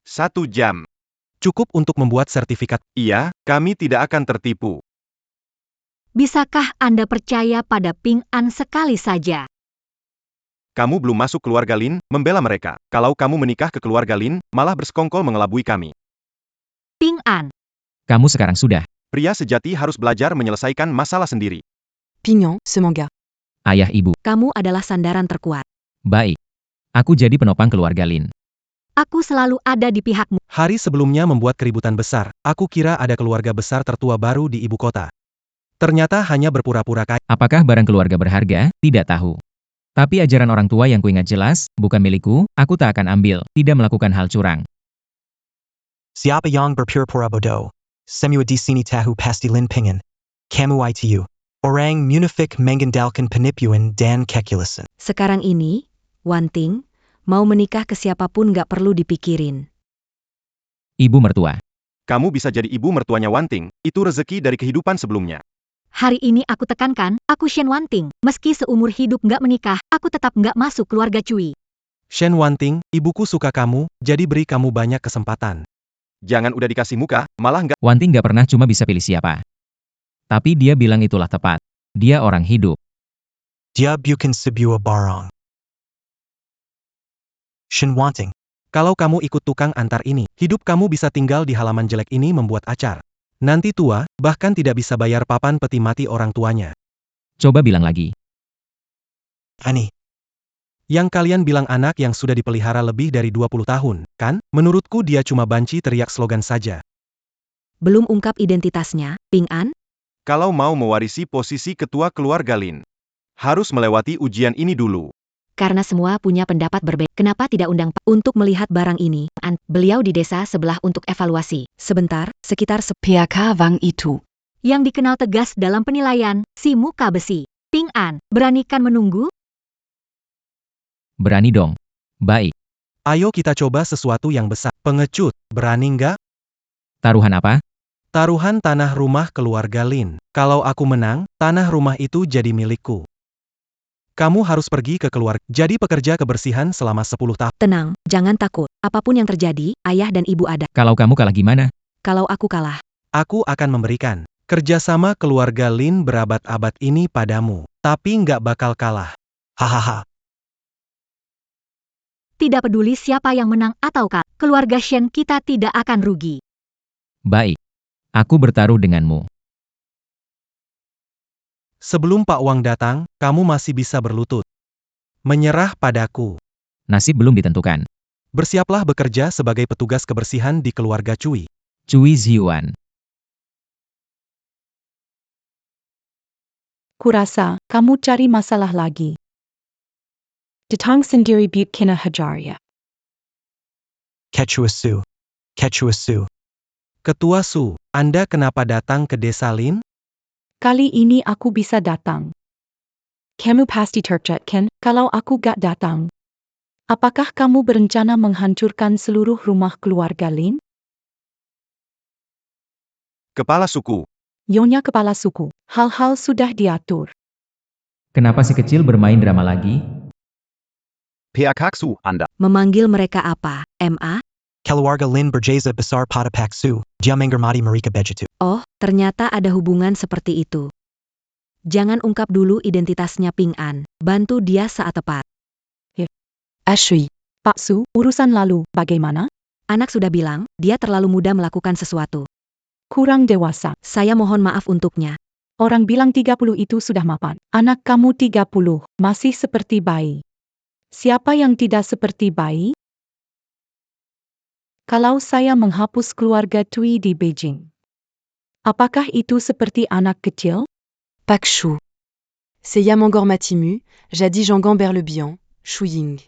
Satu jam. Cukup untuk membuat sertifikat. Iya, kami tidak akan tertipu. Bisakah Anda percaya pada Ping An sekali saja? Kamu belum masuk keluarga Lin, membela mereka. Kalau kamu menikah ke keluarga Lin, malah bersekongkol mengelabui kami. Ping An, Kamu sekarang sudah. Pria sejati harus belajar menyelesaikan masalah sendiri. Pignon, ce manga. Ayah ibu. Kamu adalah sandaran terkuat. Baik. Aku jadi penopang keluarga Lin. aku selalu ada di pihakmu. Hari sebelumnya membuat keributan besar. Aku kira ada keluarga besar tertua baru di ibu kota. Ternyata hanya berpura-pura kaya. Apakah barang keluarga berharga? Tidak tahu. Tapi ajaran orang tua yang kuingat jelas, bukan milikku, aku tak akan ambil, tidak melakukan hal curang. Siapa yang berpura-pura bodoh? Semua di sini tahu pasti Lin Ping'an. Kamu itu. Orang munafik mengandalkan penipuan dan kekerasan. Sekarang ini, Wanting, mau menikah ke siapapun gak perlu dipikirin. Ibu mertua. Kamu bisa jadi ibu mertuanya Wanting, itu rezeki dari kehidupan sebelumnya. Hari ini aku tekankan, aku Shen Wanting. Meski seumur hidup nggak menikah, aku tetap nggak masuk keluarga Cui. Shen Wanting, ibuku suka kamu, jadi beri kamu banyak kesempatan. Jangan udah dikasih muka, malah nggak. Wanting gak pernah cuma bisa pilih siapa. Tapi dia bilang itulah tepat. Dia orang hidup. Dia bukan sebuah barang. Shen Wanting. Kalau kamu ikut tukang antar ini, hidup kamu bisa tinggal di halaman jelek ini membuat acar. Nanti tua, bahkan tidak bisa bayar papan peti mati orang tuanya. Coba bilang lagi. Ani. Yang kalian bilang anak yang sudah dipelihara lebih dari 20 tahun, kan? Menurutku dia cuma banci teriak slogan saja. Belum ungkap identitasnya, Ping An? Kalau mau mewarisi posisi ketua keluarga Lin, harus melewati ujian ini dulu. Karena semua punya pendapat berbeda. Kenapa tidak undang Pak untuk melihat barang ini? Beliau di desa sebelah untuk evaluasi. Sebentar, sekitar PAK Wang Itu. Yang dikenal tegas dalam penilaian, si muka besi. Ping An, beranikan menunggu? Berani dong. Baik. Ayo kita coba sesuatu yang besar. Pengecut, berani nggak? Taruhan apa? Taruhan tanah rumah keluarga Lin. Kalau aku menang, tanah rumah itu jadi milikku. Kamu harus pergi ke keluarga, jadi pekerja kebersihan selama 10 tahun. tenang, jangan takut. Apapun yang terjadi, ayah dan ibu ada. Kalau kamu kalah gimana? Kalau aku kalah, Aku akan memberikan kerjasama keluarga Lin berabad-abad ini padamu. Tapi nggak bakal kalah. Hahaha. Tidak peduli siapa yang menang atau kalah, keluarga Shen kita tidak akan rugi. Baik. Aku bertaruh denganmu. Sebelum Pak Wang datang, kamu masih bisa berlutut. Menyerah padaku. Nasib belum ditentukan. Bersiaplah bekerja sebagai petugas kebersihan di keluarga Cui. Cui Ziyuan. Kurasa, kamu cari masalah lagi. Datang sendiri but kena hajar ya. Quechua Su. Quechua Su. Ketua Su, Anda kenapa datang ke desa Lin? Kali ini aku bisa datang. Kamu pasti tercetkan kalau aku gak datang. Apakah kamu berencana menghancurkan seluruh rumah keluarga Lin? Kepala suku, Nyonya kepala suku, hal-hal sudah diatur. Kenapa si kecil bermain drama lagi? PAK Su, Anda. memanggil mereka apa? MA? Keluarga Lin berjeza besar pada Pak Su. Dia menghormati mereka begitu. Oh, ternyata ada hubungan seperti itu. Jangan ungkap dulu identitasnya Ping An. Bantu dia saat tepat. Ashui. Pak Su, urusan lalu, bagaimana? Anak sudah bilang, dia terlalu muda melakukan sesuatu. Kurang dewasa. Saya mohon maaf untuknya. Orang bilang 30 itu sudah mapan. Anak kamu 30, masih seperti bayi. Siapa yang tidak seperti bayi? Kalau saya menghapus keluarga Tui di Beijing, apakah itu seperti anak kecil? Pak Shu. C'est Yamangor Matimu, jadis Jangan Berlebihan, Shuying.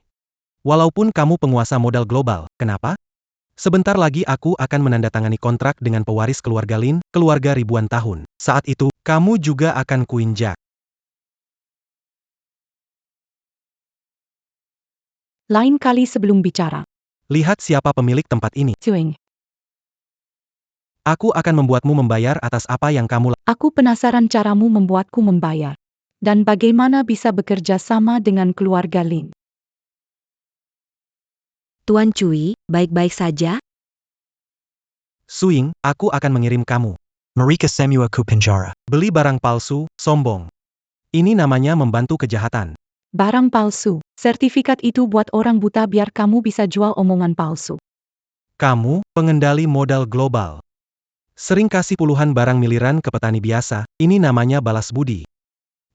Walaupun kamu penguasa modal global, kenapa? Sebentar lagi aku akan menandatangani kontrak dengan pewaris keluarga Lin, keluarga ribuan tahun. Saat itu, kamu juga akan kuinjak. Lain kali sebelum bicara, Lihat siapa pemilik tempat ini. Tuing, Aku akan membuatmu membayar atas apa yang kamu lakukan. aku penasaran caramu membuatku membayar. Dan bagaimana bisa bekerja sama dengan keluarga Lin. Tuan Cui, baik-baik saja? Suing, aku akan mengirim kamu. Mereka semua ku penjara. Beli barang palsu, sombong. Ini namanya membantu kejahatan. Barang palsu, sertifikat itu buat orang buta biar kamu bisa jual omongan palsu. Kamu, pengendali modal global. Sering kasih puluhan barang miliaran ke petani biasa, ini namanya balas budi.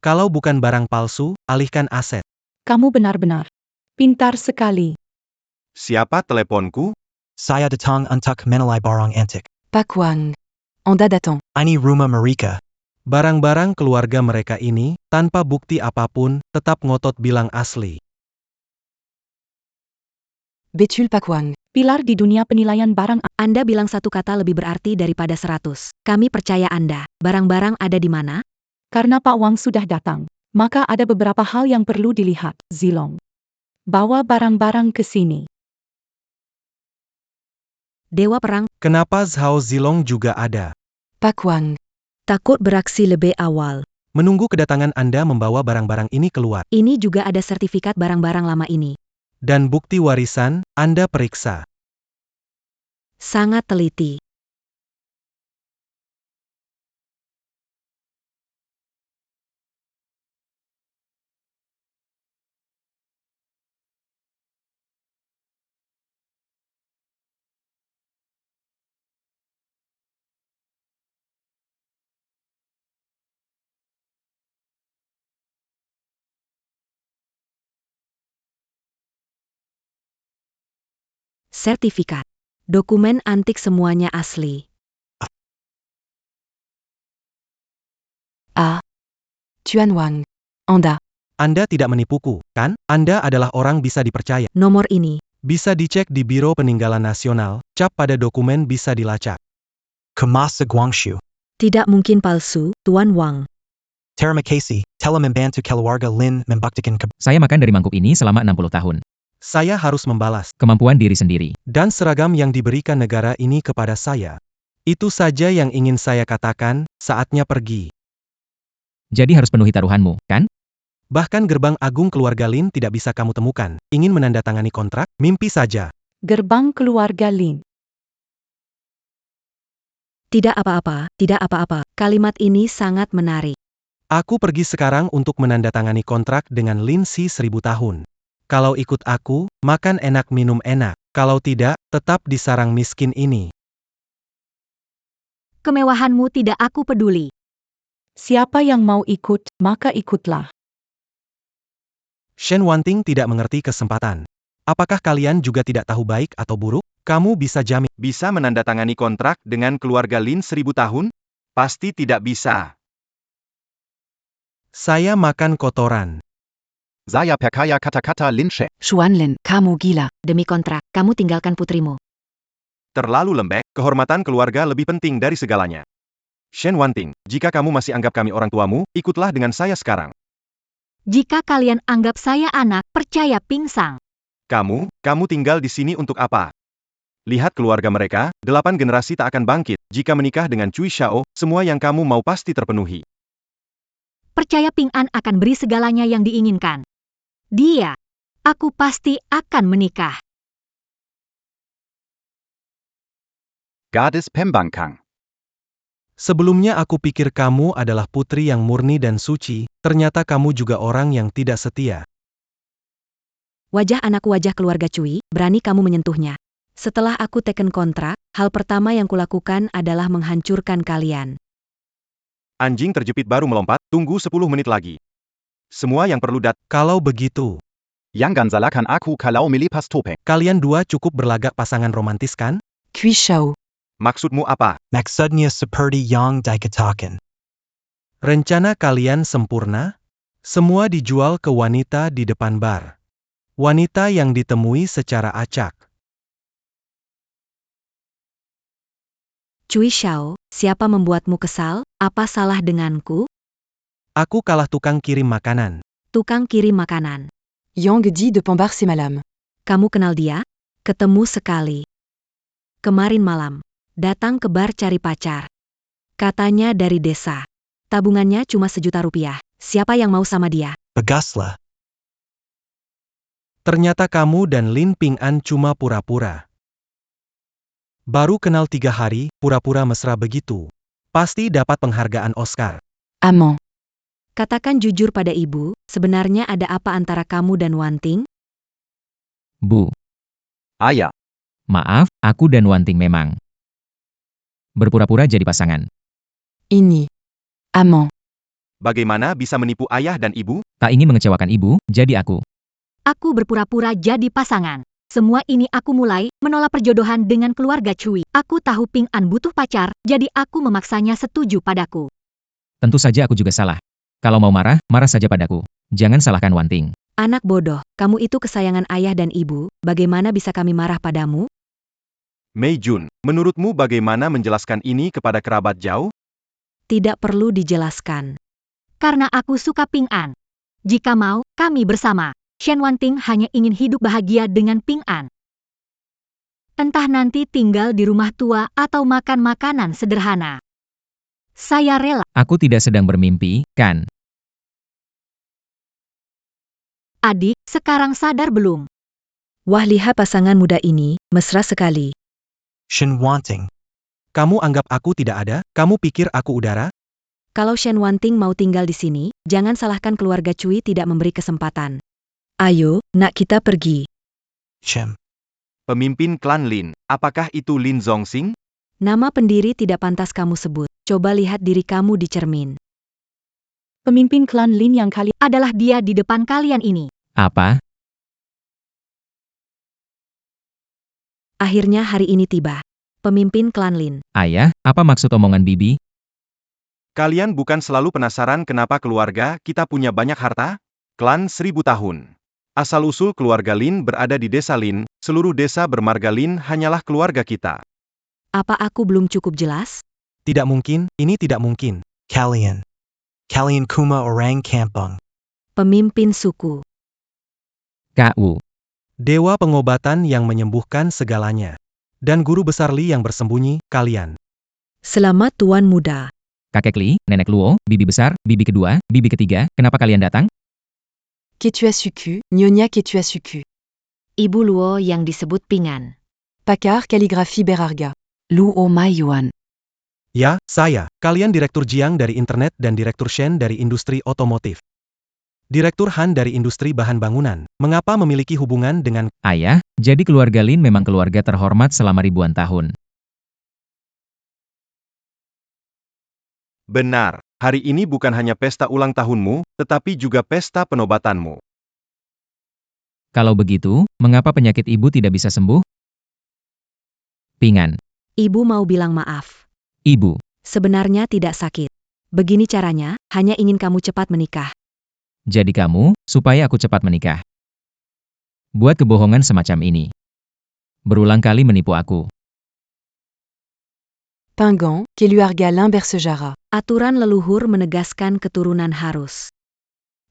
Kalau bukan barang palsu, alihkan aset. Kamu benar-benar pintar sekali. siapa teleponku? Saya datang untuk menilai barang antik. Pak Wang. Anda datang. Ini rumah mereka. Barang-barang keluarga mereka ini, tanpa bukti apapun, tetap ngotot bilang asli. Betul Pak Wang. Pilar di dunia penilaian barang. Anda bilang satu kata lebih berarti daripada 100. Kami percaya Anda. Barang-barang ada di mana? Karena Pak Wang sudah datang, maka ada beberapa hal yang perlu dilihat. Zilong, bawa barang-barang ke sini. Dewa Perang, Kenapa Zhao Zilong juga ada? Pak Wang. takut beraksi lebih awal. Menunggu kedatangan Anda membawa barang-barang ini keluar. Ini juga ada sertifikat barang-barang lama ini. Dan bukti warisan, Anda periksa. Sangat teliti. sertifikat, dokumen antik semuanya asli. Ah. Tuan Wang. Anda. Anda tidak menipuku, kan? Anda adalah orang bisa dipercaya. Nomor ini, Bisa dicek di Biro Peninggalan Nasional, cap pada dokumen bisa dilacak. Kumasa Guangxu. tidak mungkin palsu, Tuan Wang. Terima kasih, telah membantu keluarga Lin membuktikan Saya makan dari mangkuk ini selama 60 tahun. Saya harus membalas. Kemampuan diri sendiri. Dan seragam yang diberikan negara ini kepada saya. Itu saja yang ingin saya katakan, saatnya pergi. Jadi harus penuhi taruhanmu, kan? Bahkan gerbang agung keluarga Lin tidak bisa kamu temukan. Ingin menandatangani kontrak? Mimpi saja. Gerbang keluarga Lin. Tidak apa-apa, tidak apa-apa. Kalimat ini sangat menarik. Aku pergi sekarang untuk menandatangani kontrak dengan Lin Si 1000 tahun. Kalau ikut aku, makan enak minum enak. Kalau tidak, tetap di sarang miskin ini. Kemewahanmu tidak aku peduli. Siapa yang mau ikut, maka ikutlah. Shen Wanting tidak mengerti kesempatan. Apakah kalian juga tidak tahu baik atau buruk? Kamu bisa jamin. Bisa menandatangani kontrak dengan keluarga Lin 1000 tahun? Pasti tidak bisa. Saya makan kotoran. Saya percaya kata-kata Lin She. Xuanlin, kamu gila. Demi kontrak, kamu tinggalkan putrimu. Terlalu lembek, kehormatan keluarga lebih penting dari segalanya. Shen Wanting, jika kamu masih anggap kami orang tuamu, ikutlah dengan saya sekarang. Jika kalian anggap saya anak, percaya pingsang. Kamu tinggal di sini untuk apa? Lihat keluarga mereka, 8 generasi tak akan bangkit. Jika menikah dengan Cui Xiao, semua yang kamu mau pasti terpenuhi. Percaya Ping An akan beri segalanya yang diinginkan. Dia, aku pasti akan menikah. Gadis Pembangkang. Sebelumnya aku pikir kamu adalah putri yang murni dan suci, ternyata kamu juga orang yang tidak setia. Wajah anakku wajah keluarga Cui, berani kamu menyentuhnya. Setelah aku teken kontrak, hal pertama yang kulakukan adalah menghancurkan kalian. Anjing terjepit baru melompat, tunggu 10 menit lagi. Semua yang perlu Kalau begitu, Yang ganzalakan aku kalau melipas topeng. kalian dua cukup berlagak pasangan romantis kan? Kui Shao. Maksudmu apa? Maksudnya seperti yang dikatakan. Rencana kalian sempurna? Semua dijual ke wanita di depan bar. Wanita yang ditemui secara acak. Cui Xiao, siapa membuatmu kesal? Apa salah denganku? Aku kalah tukang kirim makanan. Tukang kirim makanan. Yang Di de Pambar semalam. Kamu kenal dia? Ketemu sekali. Kemarin malam, datang ke bar cari pacar. Katanya dari desa. Tabungannya cuma 1 juta rupiah. Siapa yang mau sama dia? Bagaslah. Ternyata kamu dan Lin Ping An cuma pura-pura. Baru kenal 3 hari, pura-pura mesra begitu. Pasti dapat penghargaan Oscar. Amant. Katakan jujur pada ibu, sebenarnya ada apa antara kamu dan Wanting? Bu, Ayah. maaf, aku dan Wanting memang berpura-pura jadi pasangan. Ini. Amant. Bagaimana bisa menipu ayah dan ibu? Tak ingin mengecewakan ibu, jadi aku. Aku berpura-pura jadi pasangan. Semua ini aku mulai menolak perjodohan dengan keluarga Cui. Aku tahu Ping An butuh pacar, jadi aku memaksanya setuju padaku. Tentu saja aku juga salah. Kalau mau marah, marah saja padaku. Jangan salahkan Wanting. Anak bodoh, kamu itu kesayangan ayah dan ibu, bagaimana bisa kami marah padamu? Mei Jun, menurutmu bagaimana menjelaskan ini kepada kerabat jauh? Tidak perlu dijelaskan. Karena aku suka Ping An. Jika mau, kami bersama. Shen Wanting hanya ingin hidup bahagia dengan Ping An. Entah nanti tinggal di rumah tua atau makan makanan sederhana. Saya rela. Aku tidak sedang bermimpi, kan? Adik, sekarang sadar belum? Wah, lihat pasangan muda ini, mesra sekali. Shen Wanting. Kamu anggap aku tidak ada? Kamu pikir aku udara? Kalau Shen Wanting mau tinggal di sini, jangan salahkan keluarga Cui tidak memberi kesempatan. Ayo, nak kita pergi. Shem. Pemimpin klan Lin, apakah itu Lin Zongxing? Nama pendiri tidak pantas kamu sebut. Coba lihat diri kamu di cermin. Pemimpin klan Lin yang kali Adalah dia di depan kalian ini. Apa? Akhirnya hari ini tiba. Pemimpin klan Lin. Ayah, apa maksud omongan Bibi? Kalian bukan selalu penasaran kenapa keluarga kita punya banyak harta? Klan 1000 tahun. Asal-usul keluarga Lin berada di desa Lin, seluruh desa bermarga Lin hanyalah keluarga kita. Apa aku belum cukup jelas? Tidak mungkin, ini tidak mungkin. Kalian. Kalian kuma orang kampung. Pemimpin suku. Kak Wu. Dewa pengobatan yang menyembuhkan segalanya. Dan guru besar Li yang bersembunyi, kalian. Selamat Tuan Muda. Kakek Li, Nenek Luo, Bibi besar, Bibi kedua, Bibi ketiga, kenapa kalian datang? Ketuasuku, Nyonya Ketuasuku. Ibu Luo yang disebut Pingan. Pakar Kaligrafi Berharga. Luo Maiyuan. Ya, saya. Kalian Direktur Jiang dari Internet dan Direktur Shen dari Industri Otomotif. Direktur Han dari Industri Bahan Bangunan. Mengapa memiliki hubungan dengan... Ayah, jadi keluarga Lin memang keluarga terhormat selama ribuan tahun. Benar, hari ini bukan hanya pesta ulang tahunmu, tetapi juga pesta penobatanmu. Kalau begitu, mengapa penyakit ibu tidak bisa sembuh? Pingan. Ibu mau bilang maaf. Ibu. Sebenarnya tidak sakit. Begini caranya, hanya ingin kamu cepat menikah. Jadi kamu, supaya aku cepat menikah. Buat kebohongan semacam ini. Berulang kali menipu aku. Pingan, Keluarga Lin Bersejara. Aturan leluhur menegaskan keturunan harus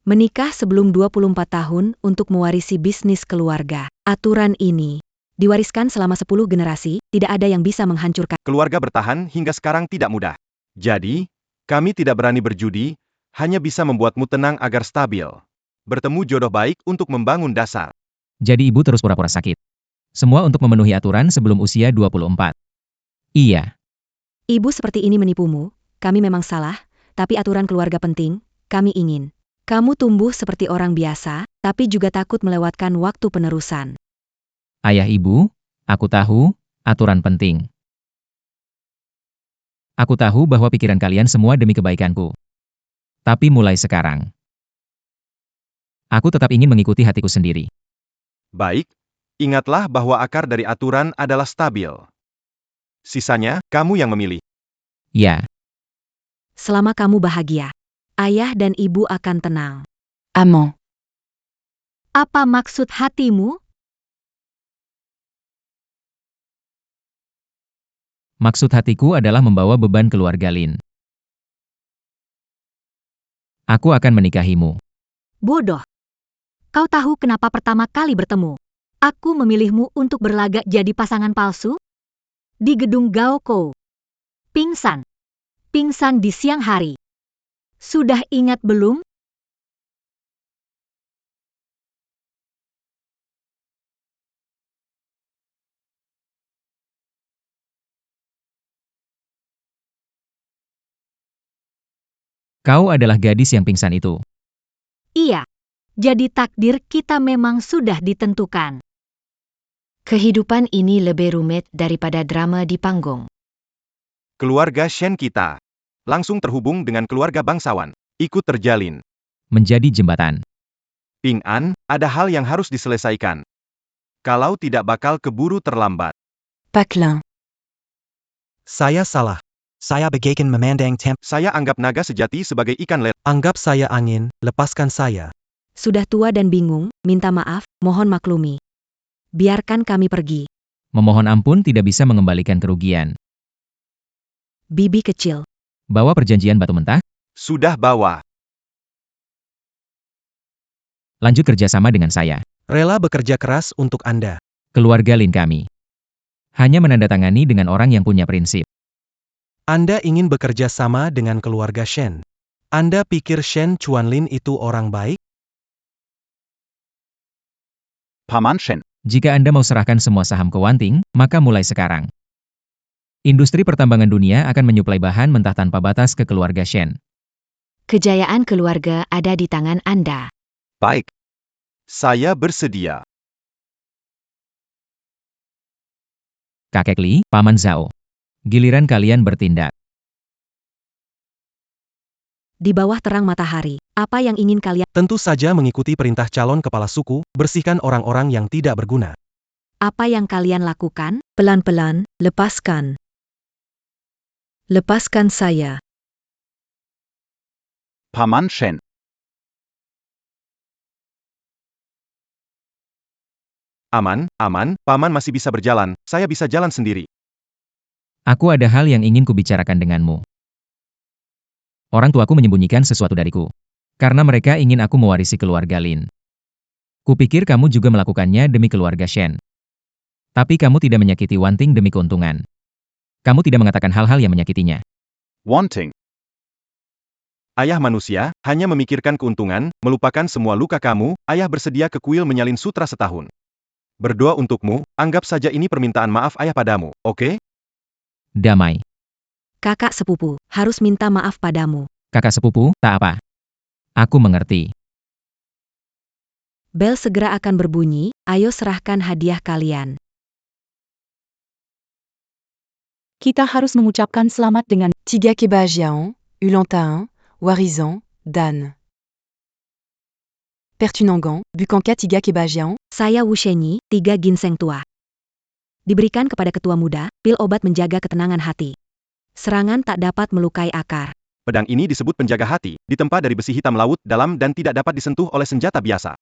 menikah sebelum 24 tahun untuk mewarisi bisnis keluarga. Aturan ini diwariskan selama 10 generasi, tidak ada yang bisa menghancurkan. Keluarga bertahan hingga sekarang tidak mudah. Jadi, kami tidak berani berjudi, hanya bisa membuatmu tenang agar stabil. Bertemu jodoh baik untuk membangun dasar. Jadi ibu terus pura-pura sakit. Semua untuk memenuhi aturan sebelum usia 24. Iya. Ibu seperti ini menipumu, kami memang salah, tapi aturan keluarga penting, kami ingin. Kamu tumbuh seperti orang biasa, tapi juga takut melewatkan waktu penerusan. Ayah ibu, aku tahu, aturan penting. Aku tahu bahwa pikiran kalian semua demi kebaikanku. Tapi mulai sekarang, aku tetap ingin mengikuti hatiku sendiri. Baik, ingatlah bahwa akar dari aturan adalah stabil. Sisanya, kamu yang memilih. Ya. Selama kamu bahagia, ayah dan ibu akan tenang. Amant. Apa maksud hatimu? Maksud hatiku adalah membawa beban keluarga Lin. Aku akan menikahimu. Bodoh. Kau tahu kenapa pertama kali bertemu? Aku memilihmu untuk berlagak jadi pasangan palsu? Di gedung Gaoko. Pingsan. Pingsan di siang hari. Sudah ingat belum? Kau adalah gadis yang pingsan itu. Iya. Jadi takdir kita memang sudah ditentukan. Kehidupan ini lebih rumit daripada drama di panggung. Keluarga Shen kita langsung terhubung dengan keluarga bangsawan. Ikut terjalin. Menjadi jembatan. Ping An, ada hal yang harus diselesaikan. Kalau tidak bakal keburu terlambat. Paquelin. Saya salah. Saya bagaikan memandang Saya anggap naga sejati sebagai ikan let. Anggap saya angin, lepaskan saya. Sudah tua dan bingung, minta maaf, mohon maklumi. Biarkan kami pergi. Memohon ampun tidak bisa mengembalikan kerugian. Bibi kecil. Bawa perjanjian batu mentah, Sudah bawa. lanjut kerjasama dengan saya. Rela bekerja keras untuk Anda. Keluarga Lin kami. Hanya menandatangani dengan orang yang punya prinsip. Anda ingin bekerja sama dengan keluarga Shen. Anda pikir Shen Chuanlin itu orang baik? Paman Shen. Jika Anda mau serahkan semua saham ke Wanting, maka mulai sekarang. Industri pertambangan dunia akan menyuplai bahan mentah tanpa batas ke keluarga Shen. Kejayaan keluarga ada di tangan Anda. Baik. Saya bersedia. Kakek Li, Paman Zhao. Giliran kalian bertindak. Di bawah terang matahari, apa yang ingin kalian? Tentu saja mengikuti perintah calon kepala suku, bersihkan orang-orang yang tidak berguna. Apa yang kalian lakukan? Pelan-pelan, lepaskan. Lepaskan saya. Paman Shen. Aman, aman, paman masih bisa berjalan, saya bisa jalan sendiri. Aku ada hal yang ingin kubicarakan denganmu. Orang tuaku menyembunyikan sesuatu dariku. Karena mereka ingin aku mewarisi keluarga Lin. Kupikir kamu juga melakukannya demi keluarga Shen. Tapi kamu tidak menyakiti Wanting demi keuntungan. Kamu tidak mengatakan hal-hal yang menyakitinya. Wanting. Ayah manusia, hanya memikirkan keuntungan, melupakan semua luka kamu, ayah bersedia ke kuil menyalin sutra setahun. Berdoa untukmu, anggap saja ini permintaan maaf ayah padamu, oke? Damai. Kakak sepupu, harus minta maaf padamu. Kakak sepupu, tak apa. Aku mengerti. Bel segera akan berbunyi, ayo serahkan hadiah kalian. Kita harus mengucapkan selamat dengan Tiga Keba Jiaon, Ulantaan, Warizan, Dan. Pertunangan, Bukanka Tiga Keba Jiaon, Saya Wu Shenyi, 3 ginseng tua. Diberikan kepada ketua muda, pil obat menjaga ketenangan hati. Serangan tak dapat melukai akar. Pedang ini disebut penjaga hati, ditempa dari besi hitam laut dalam dan tidak dapat disentuh oleh senjata biasa.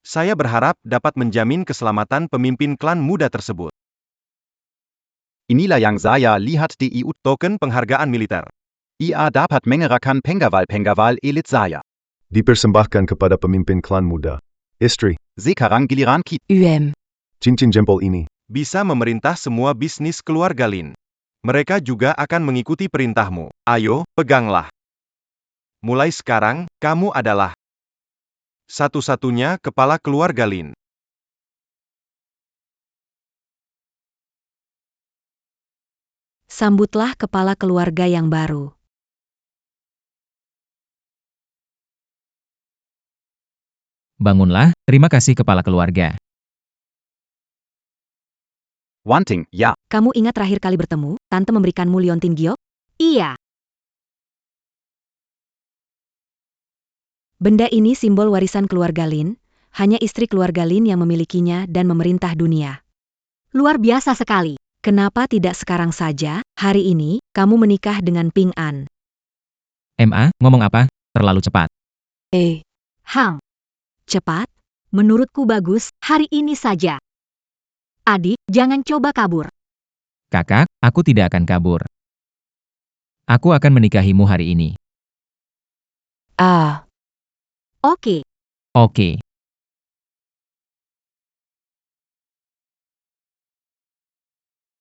Saya berharap dapat menjamin keselamatan pemimpin klan muda tersebut. Inilah yang saya lihat di IU. Token penghargaan militer. Ia dapat mengerahkan pengawal elit saya. Dipersembahkan kepada pemimpin klan muda. Istri, Sekarang giliran kita. cincin jempol ini. Bisa memerintah semua bisnis keluarga Lin. Mereka juga akan mengikuti perintahmu. Ayo, peganglah. Mulai sekarang, kamu adalah satu-satunya kepala keluarga Lin. Sambutlah kepala keluarga yang baru. Bangunlah, terima kasih kepala keluarga. Wanting, ya. Kamu ingat terakhir kali bertemu, tante memberikanmu liontin giok? Iya, Benda ini simbol warisan keluarga Lin, hanya istri keluarga Lin yang memilikinya dan memerintah dunia. luar biasa sekali. Kenapa tidak sekarang saja, hari ini, kamu menikah dengan Ping An? MA, ngomong apa? Terlalu cepat. Hang, Cepat? menurutku bagus, hari ini saja. Adik, jangan coba kabur. Kakak, aku tidak akan kabur. Aku akan menikahimu hari ini. Ah. Oke. Oke.